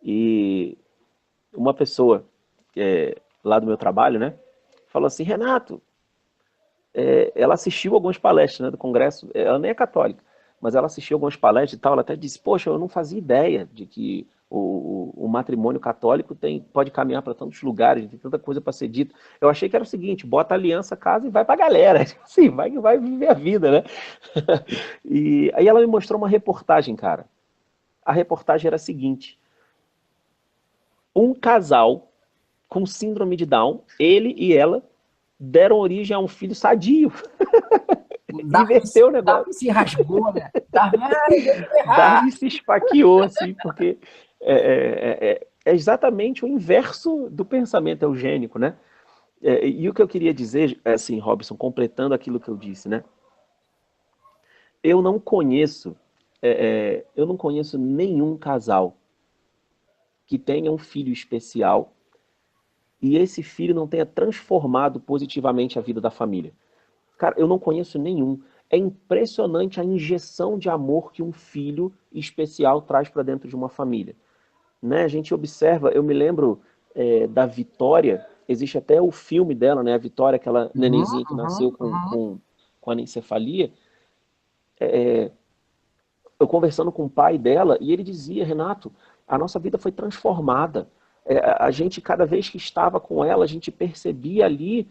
e uma pessoa lá do meu trabalho, né, falou assim, Renato, ela assistiu algumas palestras, né, do Congresso, ela nem é católica, mas ela assistiu algumas palestras e tal, ela até disse, poxa, eu não fazia ideia de que o matrimônio católico pode caminhar para tantos lugares, tem tanta coisa para ser dita. Eu achei que era o seguinte, bota a aliança, casa e vai para a galera. Assim, vai viver a vida, né? E aí ela me mostrou uma reportagem, cara. A reportagem era a seguinte, um casal com síndrome de Down, ele e ela, deram origem a um filho sadio. Inverteu o negócio. Darwin se rasgou, né? Darwin se esfaqueou, assim, porque é exatamente o inverso do pensamento eugênico, né? E o que eu queria dizer, assim, Robson, completando aquilo que eu disse, né? Eu não conheço nenhum casal que tenha um filho especial e esse filho não tenha transformado positivamente a vida da família. Cara, eu não conheço nenhum. É impressionante a injeção de amor que um filho especial traz para dentro de uma família. Né? A gente observa, eu me lembro da Vitória, existe até o filme dela, né? A Vitória, aquela nenenzinha que nasceu com anencefalia. Eu conversando com o pai dela, e ele dizia, Renato, a nossa vida foi transformada. A gente, cada vez que estava com ela, a gente percebia ali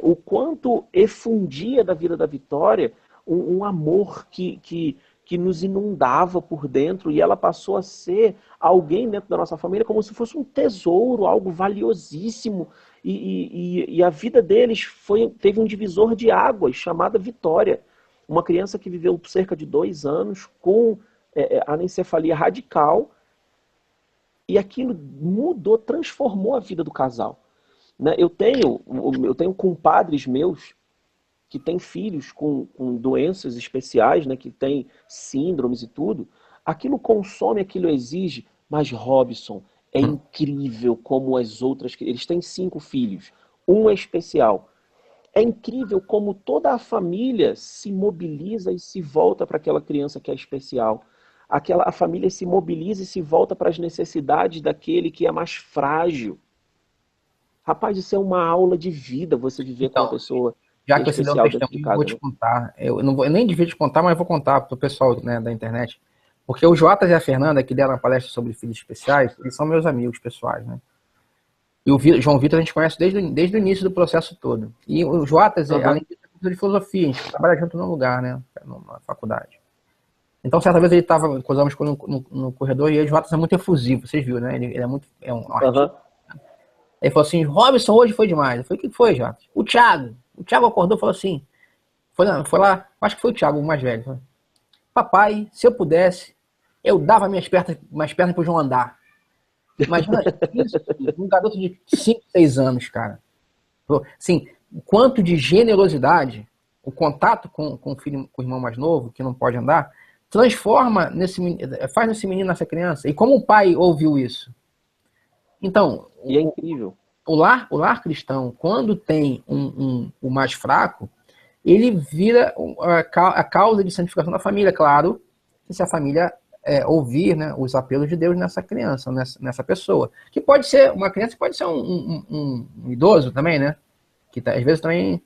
o quanto efundia da vida da Vitória um amor que que nos inundava por dentro, e ela passou a ser alguém dentro da nossa família como se fosse um tesouro, algo valiosíssimo. E a vida deles teve um divisor de águas chamada Vitória. Uma criança que viveu cerca de 2 anos com anencefalia radical, e aquilo mudou, transformou a vida do casal. Né? Eu tenho compadres meus que têm filhos com doenças especiais, né? Que têm síndromes e tudo. Aquilo consome, aquilo exige. Mas, Robson, é incrível como as outras... Eles têm 5 filhos. Um é especial. É incrível como toda a família se mobiliza e se volta para aquela criança que é especial. A família se mobiliza e se volta para as necessidades daquele que é mais frágil. Rapaz, isso é uma aula de vida, você viver com uma Então, pessoa já que é que você deu um especial dentro de testemunho, eu vou casa, te né? contar. Eu não vou, eu nem devia te contar, mas eu vou contar para o pessoal, né, da internet. Porque o Jotas e a Fernanda, que deram a palestra sobre filhos especiais, eles são meus amigos pessoais, né? E o João Vitor a gente conhece desde o início do processo todo. E o Jotas, Aham, além disso, é professor de filosofia, a gente trabalha junto num lugar, né? Na faculdade. Então, certa vez ele estava, cruzamos no corredor, e o Jotas é muito efusivo, vocês viram, né? Ele é um artista. aham. Ele falou assim: Robson, hoje foi demais. Eu falei: o que foi, Jotas? O Thiago acordou e falou assim: foi lá, acho que foi o Thiago, o mais velho. Falou, papai, se eu pudesse, eu dava minhas pernas pro João andar. Imagina isso, um garoto de 5, 6 anos, cara. Assim, o quanto de generosidade, o contato com o filho, com o irmão mais novo, que não pode andar, transforma faz nesse menino, nessa criança. E como o pai ouviu isso? Então, E é incrível. o lar cristão, quando tem o mais fraco, ele vira a causa de santificação da família, claro, que se a família ouvir, né, os apelos de Deus nessa criança, nessa pessoa. Que pode ser uma criança, pode ser um idoso também, né? Que às vezes também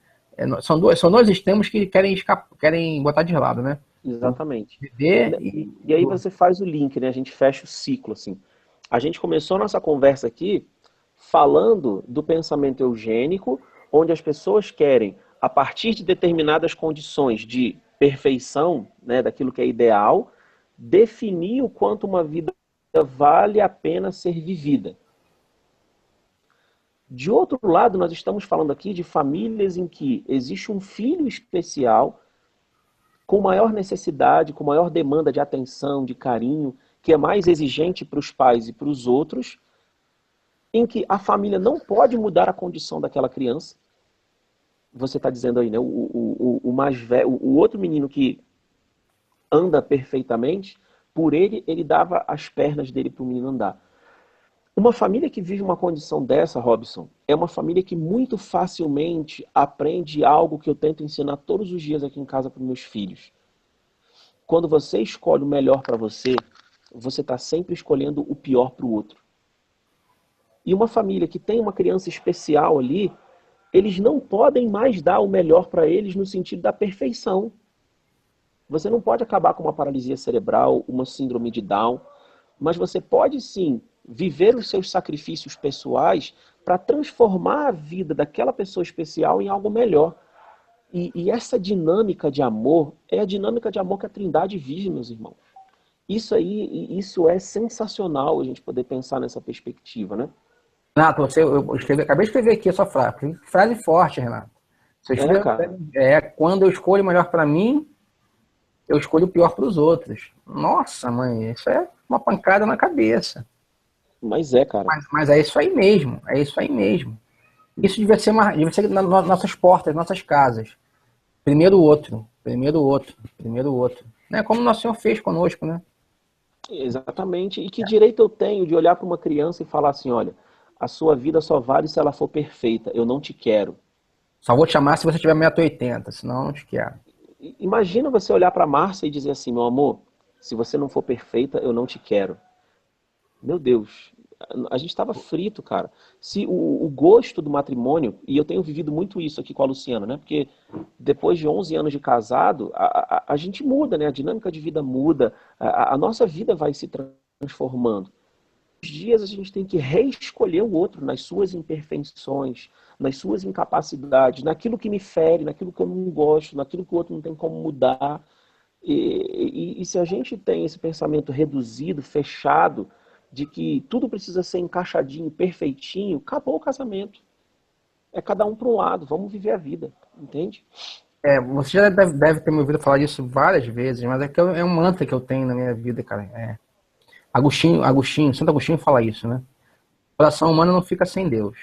são dois extremos que querem botar de lado, né? Exatamente. Viver E aí você faz o link, né? A gente fecha o ciclo, assim. A gente começou a nossa conversa aqui falando do pensamento eugênico, onde as pessoas querem, a partir de determinadas condições de perfeição, né, daquilo que é ideal, definir o quanto uma vida vale a pena ser vivida. De outro lado, nós estamos falando aqui de famílias em que existe um filho especial com maior necessidade, com maior demanda de atenção, de carinho, que é mais exigente para os pais e para os outros, em que a família não pode mudar a condição daquela criança. Você está dizendo aí, né? O mais velho, o outro menino que anda perfeitamente, por ele dava as pernas dele para o menino andar. Uma família que vive uma condição dessa, Robson, é uma família que muito facilmente aprende algo que eu tento ensinar todos os dias aqui em casa para meus filhos. Quando você escolhe o melhor para você, você está sempre escolhendo o pior para o outro. E uma família que tem uma criança especial ali, eles não podem mais dar o melhor para eles no sentido da perfeição. Você não pode acabar com uma paralisia cerebral, uma síndrome de Down, mas você pode sim viver os seus sacrifícios pessoais para transformar a vida daquela pessoa especial em algo melhor. E essa dinâmica de amor é a dinâmica de amor que a Trindade vive, meus irmãos. Isso é sensacional a gente poder pensar nessa perspectiva, né? Renato, acabei de escrever aqui a sua frase. Frase forte, Renato. Você É, escreveu, cara. quando eu escolho o melhor para mim, eu escolho o pior para os outros. Nossa, mãe, isso é uma pancada na cabeça. Mas é, cara. Mas é isso aí mesmo, é isso aí mesmo. Isso devia ser nas nossas portas, nossas casas. Primeiro o outro, primeiro o outro, primeiro o outro. Né? Como o Nosso Senhor fez conosco, né? Exatamente. E que direito eu tenho de olhar para uma criança e falar assim, olha, a sua vida só vale se ela for perfeita. Eu não te quero. Só vou te chamar se você tiver 1,80 m, senão eu não te quero. Imagina você olhar para a Márcia e dizer assim, meu amor, se você não for perfeita, eu não te quero. Meu Deus, a gente estava frito, cara. Se o gosto do matrimônio, e eu tenho vivido muito isso aqui com a Luciana, né? Porque depois de 11 anos de casado, a gente muda, né? A dinâmica de vida muda, a nossa vida vai se transformando. Os dias a gente tem que reescolher o outro nas suas imperfeições, nas suas incapacidades, naquilo que me fere, naquilo que eu não gosto, naquilo que o outro não tem como mudar. E se a gente tem esse pensamento reduzido, fechado, de que tudo precisa ser encaixadinho, perfeitinho, acabou o casamento. É cada um para um lado, vamos viver a vida, entende? Você já deve ter me ouvido falar disso várias vezes, mas é um mantra que eu tenho na minha vida, cara. Santo Agostinho fala isso, né? O coração humano não fica sem Deus.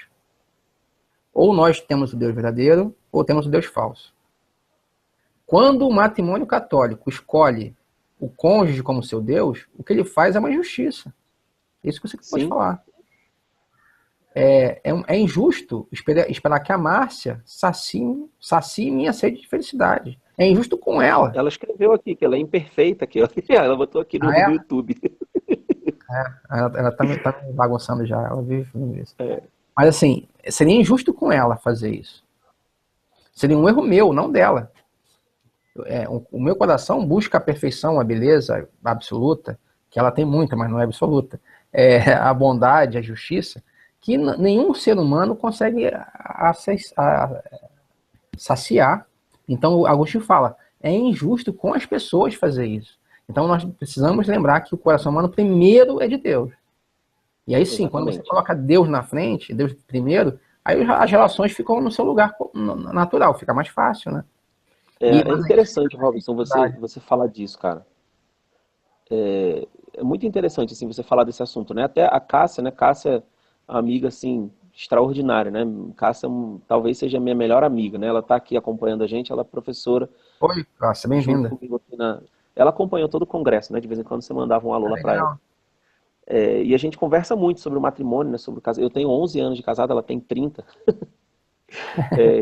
Ou nós temos o Deus verdadeiro, ou temos o Deus falso. Quando o matrimônio católico escolhe o cônjuge como seu Deus, o que ele faz é uma injustiça. Isso que você pode falar. É injusto esperar que a Márcia sacie minha sede de felicidade. É injusto com ela. Ela escreveu aqui que ela é imperfeita, que ela botou aqui no YouTube. Ela tá me bagunçando já, ela vive fazendo isso. Mas assim, seria injusto com ela fazer isso. Seria um erro meu, não dela. O meu coração busca a perfeição, a beleza absoluta, que ela tem muita, mas não é absoluta. A bondade, a justiça, que nenhum ser humano consegue saciar. Então, o Agostinho fala, é injusto com as pessoas fazer isso. Então, nós precisamos lembrar que o coração humano primeiro é de Deus. E aí sim, quando você coloca Deus na frente, Deus primeiro, aí as relações ficam no seu lugar natural, fica mais fácil, né? É interessante, Robson, você falar disso, cara. É muito interessante, assim, você falar desse assunto, né? Até a Cássia, né? Cássia, amiga, assim, extraordinária, né? Cássia talvez seja a minha melhor amiga, né? Ela tá aqui acompanhando a gente, ela é professora. Oi, Cássia, bem-vinda. Ela acompanhou todo o congresso, né? De vez em quando você mandava um alô lá pra ela. E a gente conversa muito sobre o matrimônio, né? Sobre o casamento. Eu tenho 11 anos de casado, ela tem 30.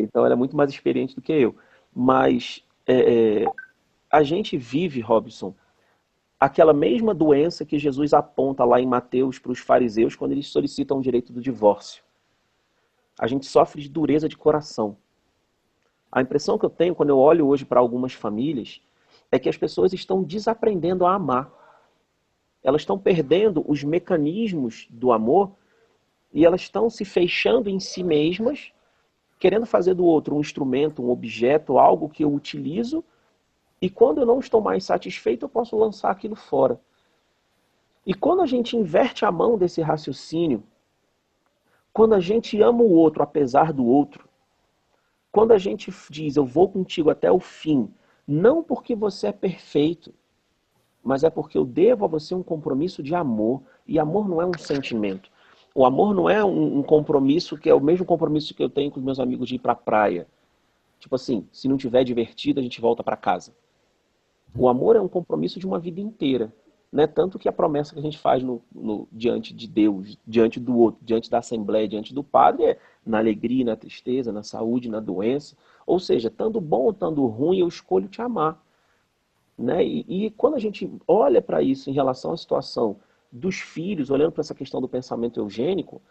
Então ela é muito mais experiente do que eu. Mas a gente vive, Robson, aquela mesma doença que Jesus aponta lá em Mateus para os fariseus quando eles solicitam o direito do divórcio. A gente sofre de dureza de coração. A impressão que eu tenho quando eu olho hoje para algumas famílias é que as pessoas estão desaprendendo a amar. Elas estão perdendo os mecanismos do amor e elas estão se fechando em si mesmas, querendo fazer do outro um instrumento, um objeto, algo que eu utilizo, e quando eu não estou mais satisfeito, eu posso lançar aquilo fora. E quando a gente inverte a mão desse raciocínio, quando a gente ama o outro apesar do outro, quando a gente diz, eu vou contigo até o fim, não porque você é perfeito, mas é porque eu devo a você um compromisso de amor, e amor não é um sentimento. O amor não é um compromisso que é o mesmo compromisso que eu tenho com os meus amigos de ir pra praia. Tipo assim, se não tiver divertido, a gente volta para casa. O amor é um compromisso de uma vida inteira. Né? Tanto que a promessa que a gente faz diante de Deus, diante do outro, diante da Assembleia, diante do Padre, é na alegria, na tristeza, na saúde, na doença. Ou seja, estando bom ou estando ruim, eu escolho te amar. Né? E quando a gente olha para isso em relação à situação dos filhos, olhando para essa questão do pensamento eugênico,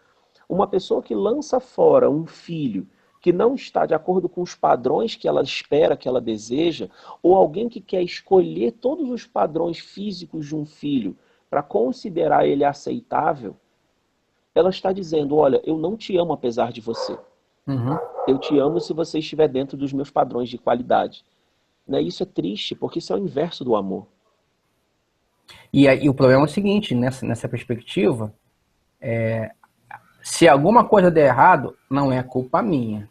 uma pessoa que lança fora um filho que não está de acordo com os padrões que ela espera, que ela deseja, ou alguém que quer escolher todos os padrões físicos de um filho para considerar ele aceitável, ela está dizendo, olha, eu não te amo apesar de você. Uhum. Eu te amo se você estiver dentro dos meus padrões de qualidade. Né? Isso é triste, porque isso é o inverso do amor. E o problema é o seguinte, nessa perspectiva, se alguma coisa der errado, não é culpa minha.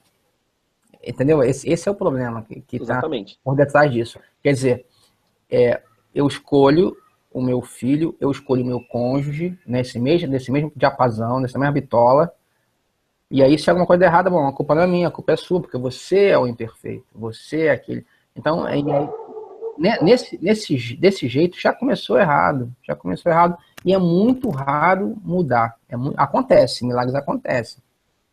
Entendeu? Esse é o problema que está por detrás disso. Quer dizer, eu escolho o meu filho, eu escolho o meu cônjuge nesse mesmo diapasão, nessa mesma bitola. E aí, se alguma coisa der errada, bom, a culpa não é minha, a culpa é sua, porque você é o imperfeito, você é aquele. Então, desse jeito, já começou errado. E é muito raro mudar. Acontece, milagres acontecem.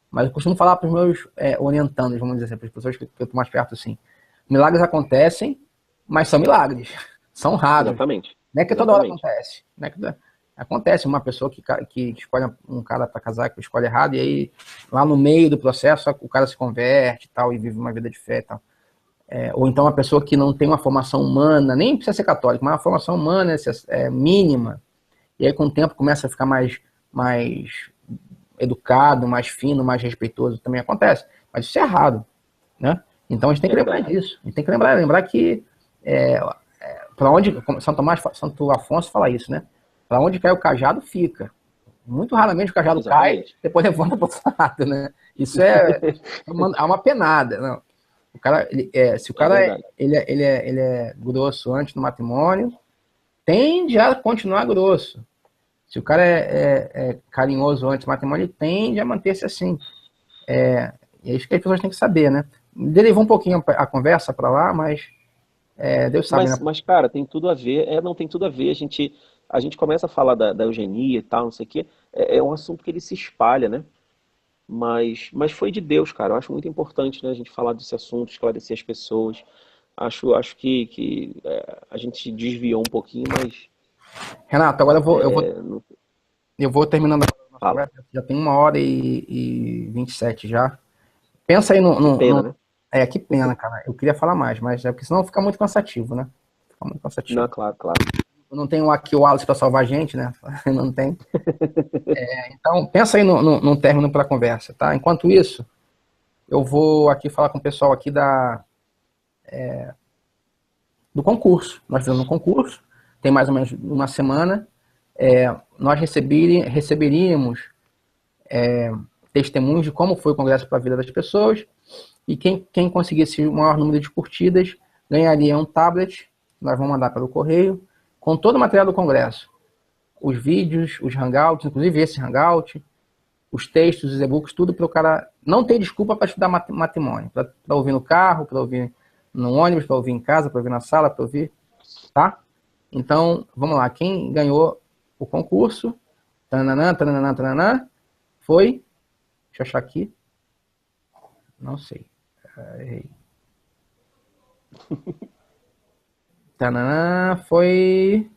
Mas eu costumo falar para os meus orientandos, vamos dizer assim, para as pessoas que eu estou mais perto assim. Milagres acontecem, mas são milagres. São raros. Exatamente. Não é que toda hora acontece. Acontece uma pessoa que escolhe um cara para casar, que escolhe errado, e aí lá no meio do processo o cara se converte e tal, e vive uma vida de fé e tal. Ou então uma pessoa que não tem uma formação humana, nem precisa ser católico, mas uma formação humana mínima, e aí com o tempo começa a ficar mais educado, mais fino, mais respeitoso, também acontece. Mas isso é errado, né? Então a gente tem que lembrar disso. A gente tem que lembrar que para onde, como Santo Afonso fala isso, né? Para onde cai o cajado, fica. Muito raramente o cajado cai, Exatamente. depois levanta para o outro lado, né? Isso é uma penada. Não. O cara, se o É cara verdade. ele é grosso antes do matrimônio, tende a continuar grosso. Se o cara é carinhoso antes do matrimônio, ele tende a manter-se assim. E é isso que as pessoas têm que saber, né? Derivou um pouquinho a conversa para lá, mas Deus sabe, né? Cara, tem tudo a ver. Não tem tudo a ver. A gente começa a falar da eugenia e tal, não sei o quê. É um assunto que ele se espalha, né? Mas foi de Deus, cara. Eu acho muito importante, né, a gente falar desse assunto, esclarecer as pessoas. Acho que a gente desviou um pouquinho, mas Renato, agora não eu vou terminando a nossa fala. conversa, já tem 1h27 já. Pensa aí Que pena, né? que pena, cara. Eu queria falar mais, mas porque senão fica muito cansativo, né? Fica muito Não, cansativo. claro, claro. Eu não tenho aqui o Wallace para salvar a gente, né? Não tem. Então, pensa aí num término para a conversa, tá? Enquanto isso, eu vou aqui falar com o pessoal aqui do concurso. Nós fizemos um concurso, tem mais ou menos uma semana. Nós receberíamos testemunhos de como foi o congresso para a vida das pessoas, e quem conseguisse o maior número de curtidas ganharia um tablet, nós vamos mandar pelo correio, com todo o material do congresso. Os vídeos, os hangouts, inclusive esse hangout, os textos, os e-books, tudo para o cara não ter desculpa para estudar matrimônio, para ouvir no carro, para ouvir no ônibus, para ouvir em casa, para ouvir na sala, para ouvir, tá? Então, vamos lá, quem ganhou o concurso, tananã, tananã, tananã, foi, deixa eu achar aqui, não sei, errei. Tananã, foi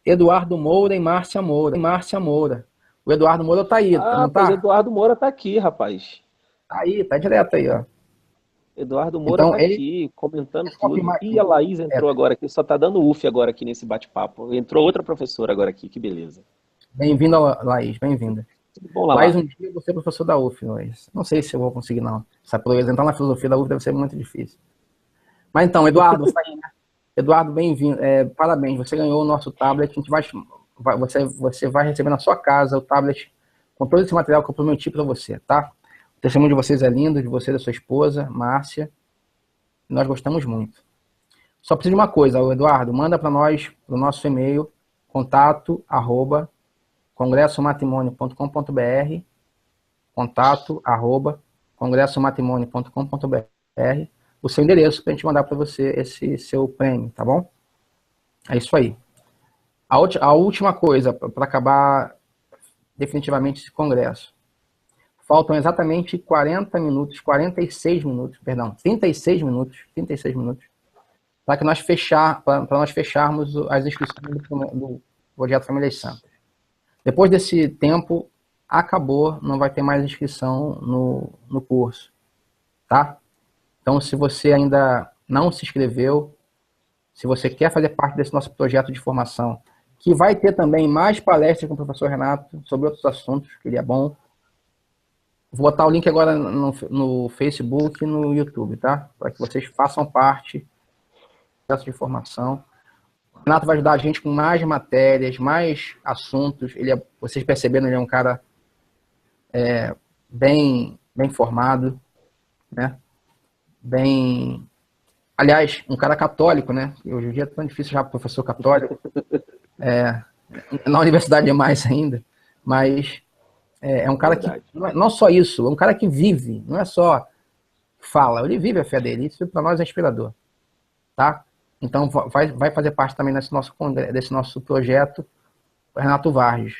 Eduardo Moura e Márcia Moura. O Eduardo Moura tá aí, Ah, não pois tá? Eduardo Moura tá aqui, rapaz. Tá aí, tá direto aí, ó. Eduardo Moura Então, tá ele aqui, comentando quer tudo. confirmar. E a Laís É, entrou agora aqui, só tá dando UF agora aqui nesse bate-papo. Entrou outra professora agora aqui, que beleza. bem-vinda, Laís, bem-vinda. Tudo bom, Lala? Laís, um dia eu vou ser professor da UF, Laís. Não sei se eu vou conseguir, não. Essa proeza, entrar na filosofia da UF deve ser muito difícil. Mas então, Eduardo, você tá aí, né? Eduardo, bem-vindo. Parabéns, você ganhou o nosso tablet. A gente você vai receber na sua casa o tablet com todo esse material que eu prometi para você, tá? O testemunho de vocês é lindo, de você e da sua esposa, Márcia. Nós gostamos muito. Só preciso de uma coisa, Eduardo, manda para nós, no nosso e-mail, contato@congressomatrimônio.com.br, contato@congressomatrimônio.com.br, o seu endereço para a gente mandar para você esse seu prêmio, tá bom? É isso aí. A última coisa, para acabar definitivamente esse congresso. Faltam exatamente 40 minutos, 46 minutos, perdão, 36 minutos, para nós fecharmos as inscrições do Projeto Famílias Santas. Depois desse tempo, acabou, não vai ter mais inscrição no curso, tá? Então, se você ainda não se inscreveu, se você quer fazer parte desse nosso projeto de formação, que vai ter também mais palestras com o professor Renato sobre outros assuntos, que ele é bom. Vou botar o link agora no Facebook e no YouTube, tá? Para que vocês façam parte do processo de formação. O Renato vai ajudar a gente com mais matérias, mais assuntos. Vocês perceberam, ele é um cara bem formado, né? Aliás, um cara católico, né? Hoje em dia é tão difícil já professor católico. Na universidade é mais ainda, mas é um cara que, Verdade. não só isso, é um cara que vive, não é só fala, ele vive a fé dele, isso para nós é inspirador, tá? Então vai fazer parte também desse nosso projeto, Renato Vargas.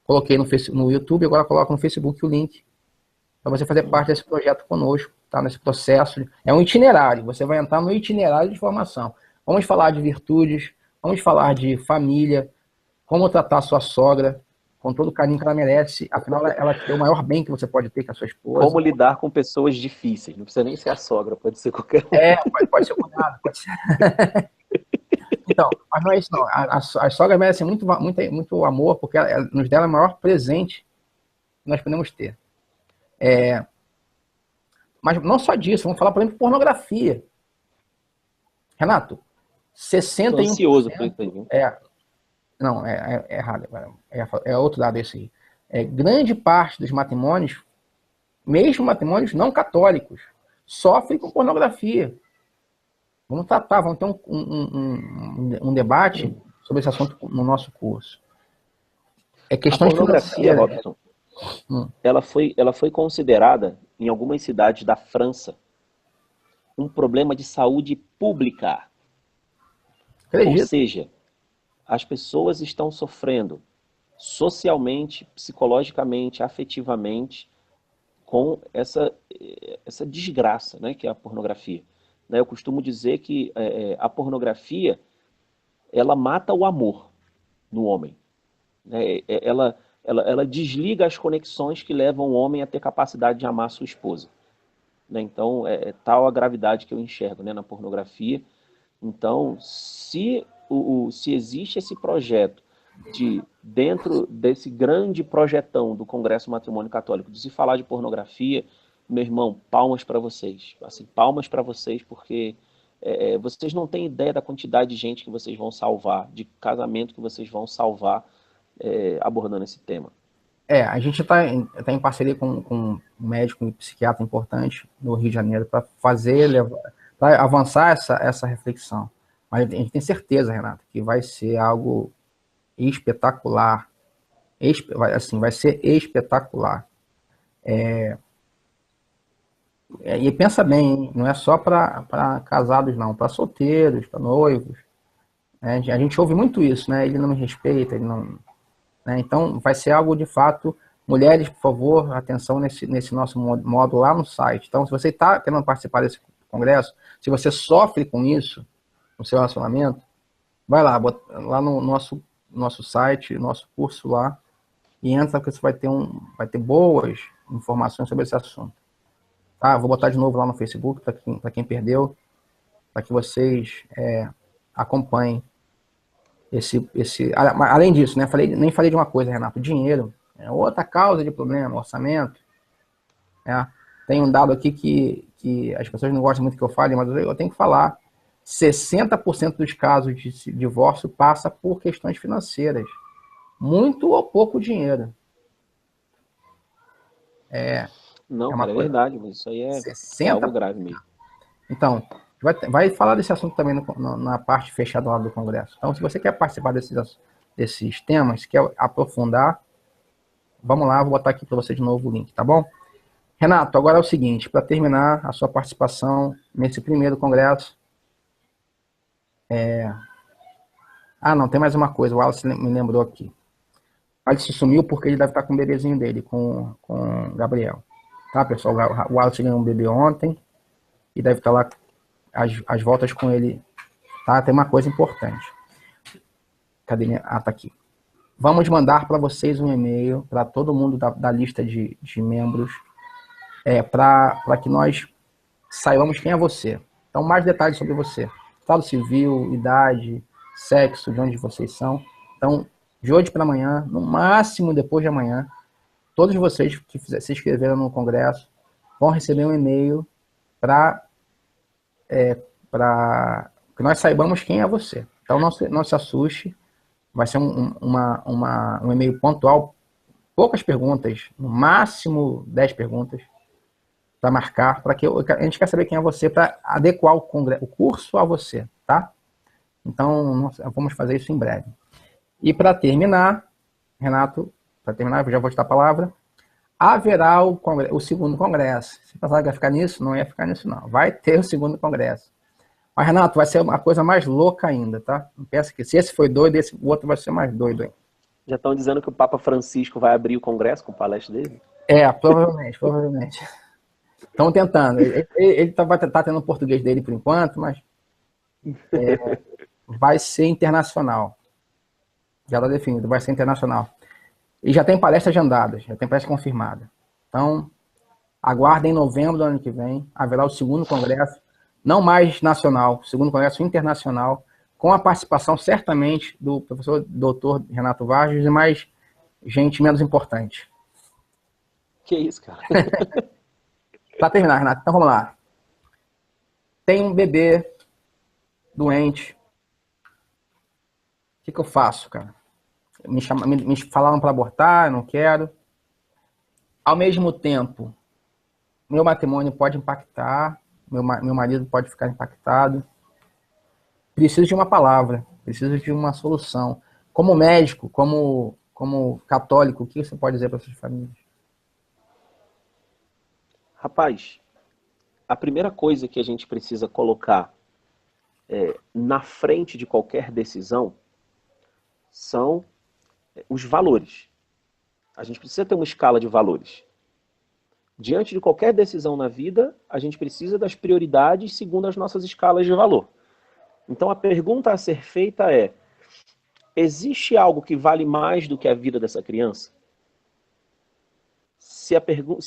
Coloquei no YouTube, agora coloco no Facebook o link para você fazer parte desse projeto conosco, tá? Nesse processo. É um itinerário, você vai entrar no itinerário de formação. Vamos falar de virtudes, vamos falar de família, como tratar a sua sogra, com todo o carinho que ela merece. Afinal, ela te deu o maior bem que você pode ter com a sua esposa. Como lidar com pessoas difíceis? Não precisa nem ser a sogra, pode ser qualquer um. Pode ser o cunhado, pode ser. Então, mas não é isso não. As sogras merecem muito amor, porque ela nos deram o maior presente que nós podemos ter. Mas não só disso, vamos falar, por exemplo, de pornografia. Renato, Tô ansioso por isso aí, 61% viu? não, é errado, é outro dado esse aí. Grande parte dos matrimônios, mesmo matrimônios não católicos, sofrem com pornografia. Vamos ter um debate sobre esse assunto no nosso curso. A Questões pornografia, financeiras. Robson, Hum, ela foi considerada, em algumas cidades da França, um problema de saúde pública. Ou acredito. seja, as pessoas estão sofrendo socialmente, psicologicamente, afetivamente, com essa desgraça, né, que é a pornografia. Né, eu costumo dizer que a pornografia ela mata o amor no homem. Né? Ela desliga as conexões que levam o homem a ter capacidade de amar sua esposa. Né? Então, é tal a gravidade que eu enxergo, né, na pornografia. Então, se existe esse projeto de, dentro desse grande projetão do Congresso Matrimônio Católico, de se falar de pornografia, meu irmão, palmas para vocês. Assim, palmas para vocês, porque vocês não têm ideia da quantidade de gente que vocês vão salvar, de casamento que vocês vão salvar abordando esse tema. A gente tá em parceria com um médico e psiquiatra importante no Rio de Janeiro para para avançar essa reflexão. Mas a gente tem certeza, Renato, que vai ser algo espetacular. Assim, vai ser espetacular. E pensa bem, hein? Não é só para casados, não, para solteiros, para noivos. Né? A gente ouve muito isso, né? Ele não me respeita, ele não. Né? Então, vai ser algo de fato. Mulheres, por favor, atenção nesse nosso módulo lá no site. Então, se você está querendo participar desse congresso, se você sofre com isso no seu relacionamento, vai lá no nosso site, nosso curso lá, e entra, porque você vai ter boas informações sobre esse assunto. Tá? Vou botar de novo lá no Facebook, para quem perdeu, para que vocês acompanhem além disso, né? Nem falei de uma coisa, Renato, dinheiro é outra causa de problema, orçamento. Né? Tem um dado aqui que as pessoas não gostam muito que eu fale, mas eu tenho que falar. 60% dos casos de divórcio passa por questões financeiras. Muito ou pouco dinheiro. É, Não, é uma cara, é coisa. verdade, mas isso aí é algo 60%. grave mesmo. Então, vai falar desse assunto também na parte fechada lá do Congresso. Então, se você quer participar desses temas, quer aprofundar, vamos lá, vou botar aqui para você de novo o link, tá bom? Renato, agora é o seguinte, para terminar a sua participação nesse primeiro Congresso. Não, tem mais uma coisa, o Wallace me lembrou aqui. O Wallace sumiu porque ele deve estar com o bebezinho dele, com o Gabriel. Tá, pessoal? O Wallace ganhou um bebê ontem e deve estar lá as voltas com ele. Tá? Tem uma coisa importante. Cadê minha? Tá aqui. Vamos mandar para vocês um e-mail para todo mundo da lista de membros, para que nós saibamos quem é você. Então, mais detalhes sobre você. Estado civil, idade, sexo, de onde vocês são. Então, de hoje para amanhã, no máximo depois de amanhã, todos vocês que se inscreveram no congresso vão receber um e-mail para que nós saibamos quem é você. Então, não se assuste. Vai ser um e-mail pontual, poucas perguntas, no máximo 10 perguntas, para marcar, a gente quer saber quem é você, para adequar o curso a você, tá? Então, vamos fazer isso em breve. E para terminar, Renato, eu já vou te dar a palavra, haverá o segundo congresso. Se pensar que vai ficar nisso, não ia ficar nisso não. Vai ter o segundo congresso. Mas, Renato, vai ser uma coisa mais louca ainda, tá? Não pensa que se esse foi doido, o outro vai ser mais doido ainda. Já estão dizendo que o Papa Francisco vai abrir o congresso com palestra dele? Provavelmente. Estão tentando. Ele tá tendo o português dele por enquanto, mas vai ser internacional. Já está definido, vai ser internacional. E já tem palestra agendada, já tem palestra confirmada. Então, aguardem em novembro do ano que vem, haverá o segundo congresso, não mais nacional, segundo congresso internacional, com a participação certamente do professor doutor Renato Vargas e mais gente menos importante. Que isso, cara? Para terminar, Renato, então vamos lá. Tem um bebê doente, que eu faço, cara? Me falaram para abortar, eu não quero. Ao mesmo tempo, meu matrimônio pode impactar, meu marido pode ficar impactado. Preciso de uma palavra, preciso de uma solução. Como médico, como católico, o que você pode dizer para essas famílias? Rapaz, a primeira coisa que a gente precisa colocar na frente de qualquer decisão são os valores. A gente precisa ter uma escala de valores. Diante de qualquer decisão na vida, a gente precisa das prioridades segundo as nossas escalas de valor. Então a pergunta a ser feita é: existe algo que vale mais do que a vida dessa criança? Se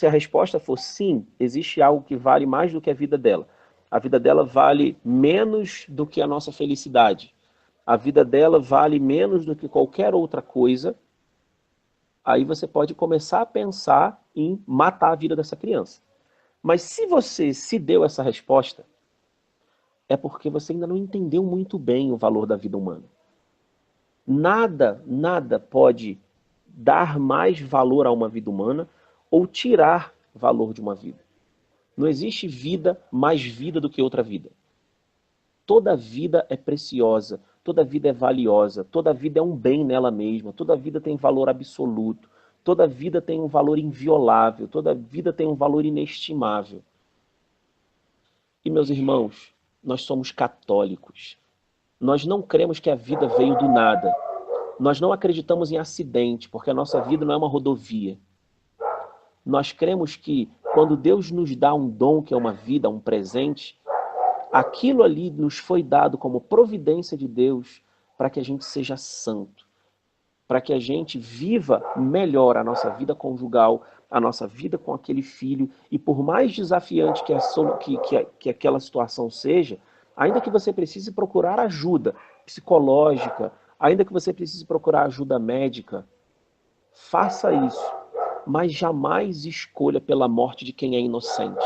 a resposta for sim, existe algo que vale mais do que a vida dela. A vida dela vale menos do que a nossa felicidade. A vida dela vale menos do que qualquer outra coisa. Aí você pode começar a pensar em matar a vida dessa criança. Mas se você se deu essa resposta, é porque você ainda não entendeu muito bem o valor da vida humana. Nada pode dar mais valor a uma vida humana ou tirar valor de uma vida. Não existe vida mais vida do que outra vida. Toda vida é preciosa, toda vida é valiosa, toda vida é um bem nela mesma, toda vida tem valor absoluto, toda vida tem um valor inviolável, toda vida tem um valor inestimável. E meus irmãos, nós somos católicos. Nós não cremos que a vida veio do nada. Nós não acreditamos em acidente, porque a nossa vida não é uma rodovia. Nós cremos que quando Deus nos dá um dom, que é uma vida, um presente, aquilo ali nos foi dado como providência de Deus para que a gente seja santo, para que a gente viva melhor a nossa vida conjugal, a nossa vida com aquele filho, e por mais desafiante que aquela situação seja, ainda que você precise procurar ajuda psicológica, ainda que você precise procurar ajuda médica, faça isso, mas jamais escolha pela morte de quem é inocente.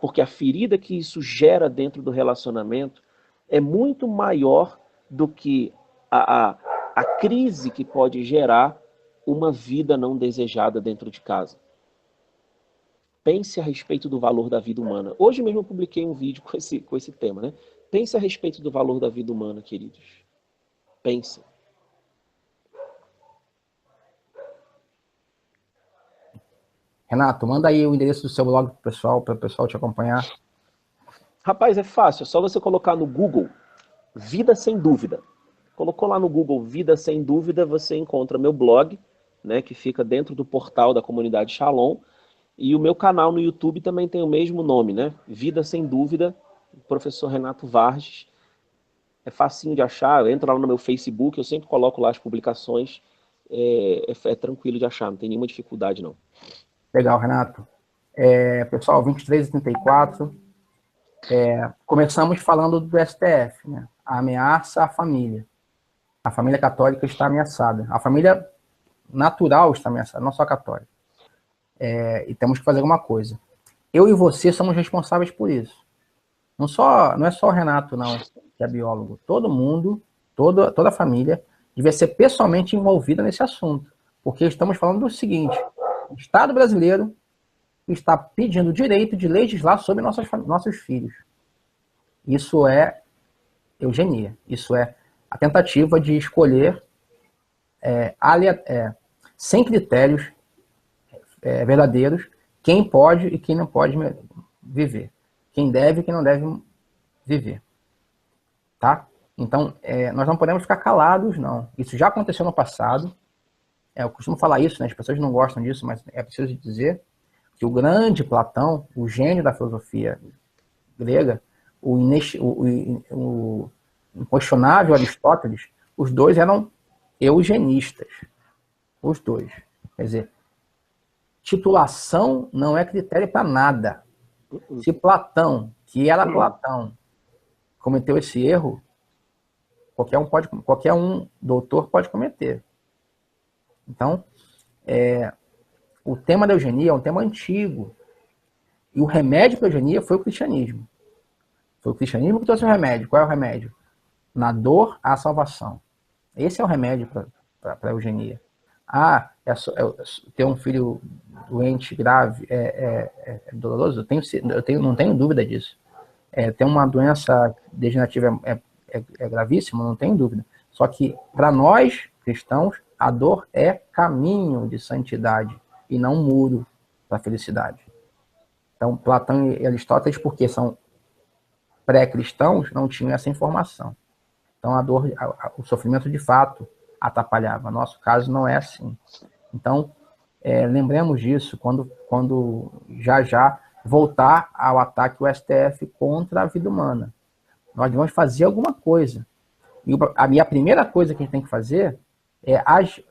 Porque a ferida que isso gera dentro do relacionamento é muito maior do que a crise que pode gerar uma vida não desejada dentro de casa. Pense a respeito do valor da vida humana. Hoje mesmo eu publiquei um vídeo com esse tema, né? Pense a respeito do valor da vida humana, queridos. Pense. Renato, manda aí o endereço do seu blog para o pessoal te acompanhar. Rapaz, é fácil, é só você colocar no Google Vida Sem Dúvida. Colocou lá no Google Vida Sem Dúvida, você encontra meu blog, né, que fica dentro do portal da comunidade Shalom, e o meu canal no YouTube também tem o mesmo nome, né? Vida Sem Dúvida, professor Renato Varges. É facinho de achar, entra lá no meu Facebook, eu sempre coloco lá as publicações, é tranquilo de achar, não tem nenhuma dificuldade não. Legal, Renato. Pessoal, 23h34, começamos falando do STF, né? A ameaça à família. A família católica está ameaçada. A família natural está ameaçada, não só a católica. E temos que fazer alguma coisa. Eu e você somos responsáveis por isso. Não é só o Renato, não, que é biólogo. Todo mundo, toda a família, devia ser pessoalmente envolvida nesse assunto. Porque estamos falando do seguinte: o Estado brasileiro está pedindo o direito de legislar sobre nossos filhos. Isso é eugenia. Isso é a tentativa de escolher sem critérios verdadeiros quem pode e quem não pode viver. Quem deve e quem não deve viver. Tá? Então, nós não podemos ficar calados, não. Isso já aconteceu no passado. Eu costumo falar isso, né? As pessoas não gostam disso, mas é preciso dizer que o grande Platão, o gênio da filosofia grega, o inquestionável Aristóteles, os dois eram eugenistas. Os dois. Quer dizer, titulação não é critério para nada. Se Platão, que era Platão, cometeu esse erro, qualquer um doutor pode cometer. Então, o tema da eugenia é um tema antigo. E o remédio para a eugenia foi o cristianismo. Foi o cristianismo que trouxe o remédio. Qual é o remédio? Na dor, há salvação. Esse é o remédio para a eugenia. Ah, ter um filho doente, grave, é doloroso? Não tenho dúvida disso. Ter uma doença degenerativa é gravíssima, não tenho dúvida. Só que, para nós, cristãos, a dor é caminho de santidade e não muro para a felicidade. Então, Platão e Aristóteles, porque são pré-cristãos, não tinham essa informação. Então, a dor, o sofrimento de fato atrapalhava. Nosso caso não é assim. Então, lembremos disso quando já voltar ao ataque do STF contra a vida humana. Nós devemos fazer alguma coisa. E a minha primeira coisa que a gente tem que fazer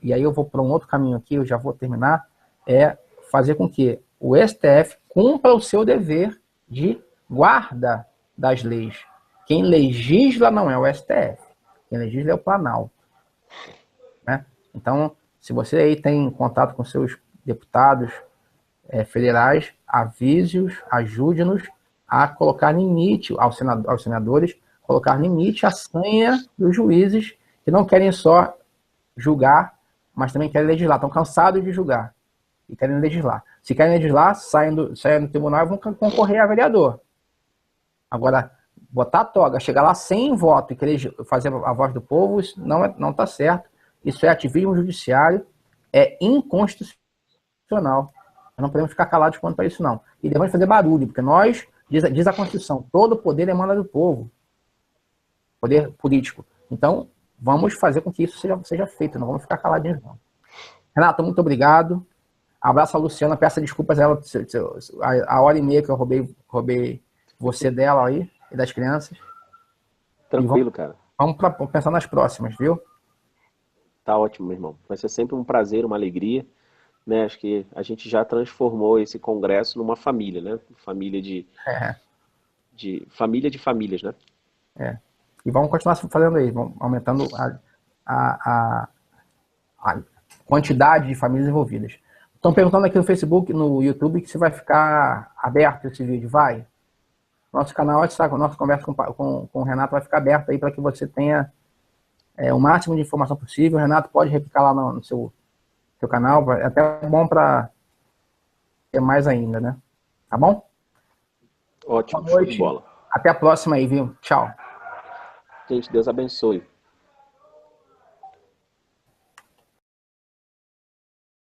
e aí eu vou para um outro caminho aqui, eu já vou terminar, é fazer com que o STF cumpra o seu dever de guarda das leis. Quem legisla não é o STF, quem legisla é o Planalto. Né? Então, se você aí tem contato com seus deputados federais, avise-os, ajude-nos a colocar limite aos senadores, colocar limite à sanha dos juízes que não querem só julgar, mas também querem legislar. Estão cansados de julgar e querem legislar. Se querem legislar, saem do tribunal e vão concorrer a vereador. Agora, botar a toga, chegar lá sem voto e querer fazer a voz do povo, isso não está certo. Isso é ativismo judiciário, é inconstitucional. Não podemos ficar calados quanto a isso, não. E devemos fazer barulho, porque nós, diz a Constituição, todo poder emana do povo. Poder político. Então, vamos fazer com que isso seja feito, não vamos ficar caladinhos, não. Renato, muito obrigado. Abraço a Luciana, peço desculpas a ela, a hora e meia que eu roubei você dela aí, e das crianças. Tranquilo, cara. Vamos pensar nas próximas, viu? Tá ótimo, meu irmão. Vai ser sempre um prazer, uma alegria. Né? Acho que a gente já transformou esse congresso numa família, né? Família família de famílias, né? E vamos continuar fazendo aí, vamos aumentando a quantidade de famílias envolvidas. Estão perguntando aqui no Facebook, no YouTube, que se vai ficar aberto esse vídeo. Vai. Nosso canal, nossa conversa com o Renato vai ficar aberto aí para que você tenha o máximo de informação possível. O Renato pode replicar lá no seu canal, é até bom para ter mais ainda, né? Tá bom? Ótimo, Boa noite. show de bola. Até a próxima aí, viu? Tchau. Gente, Deus abençoe.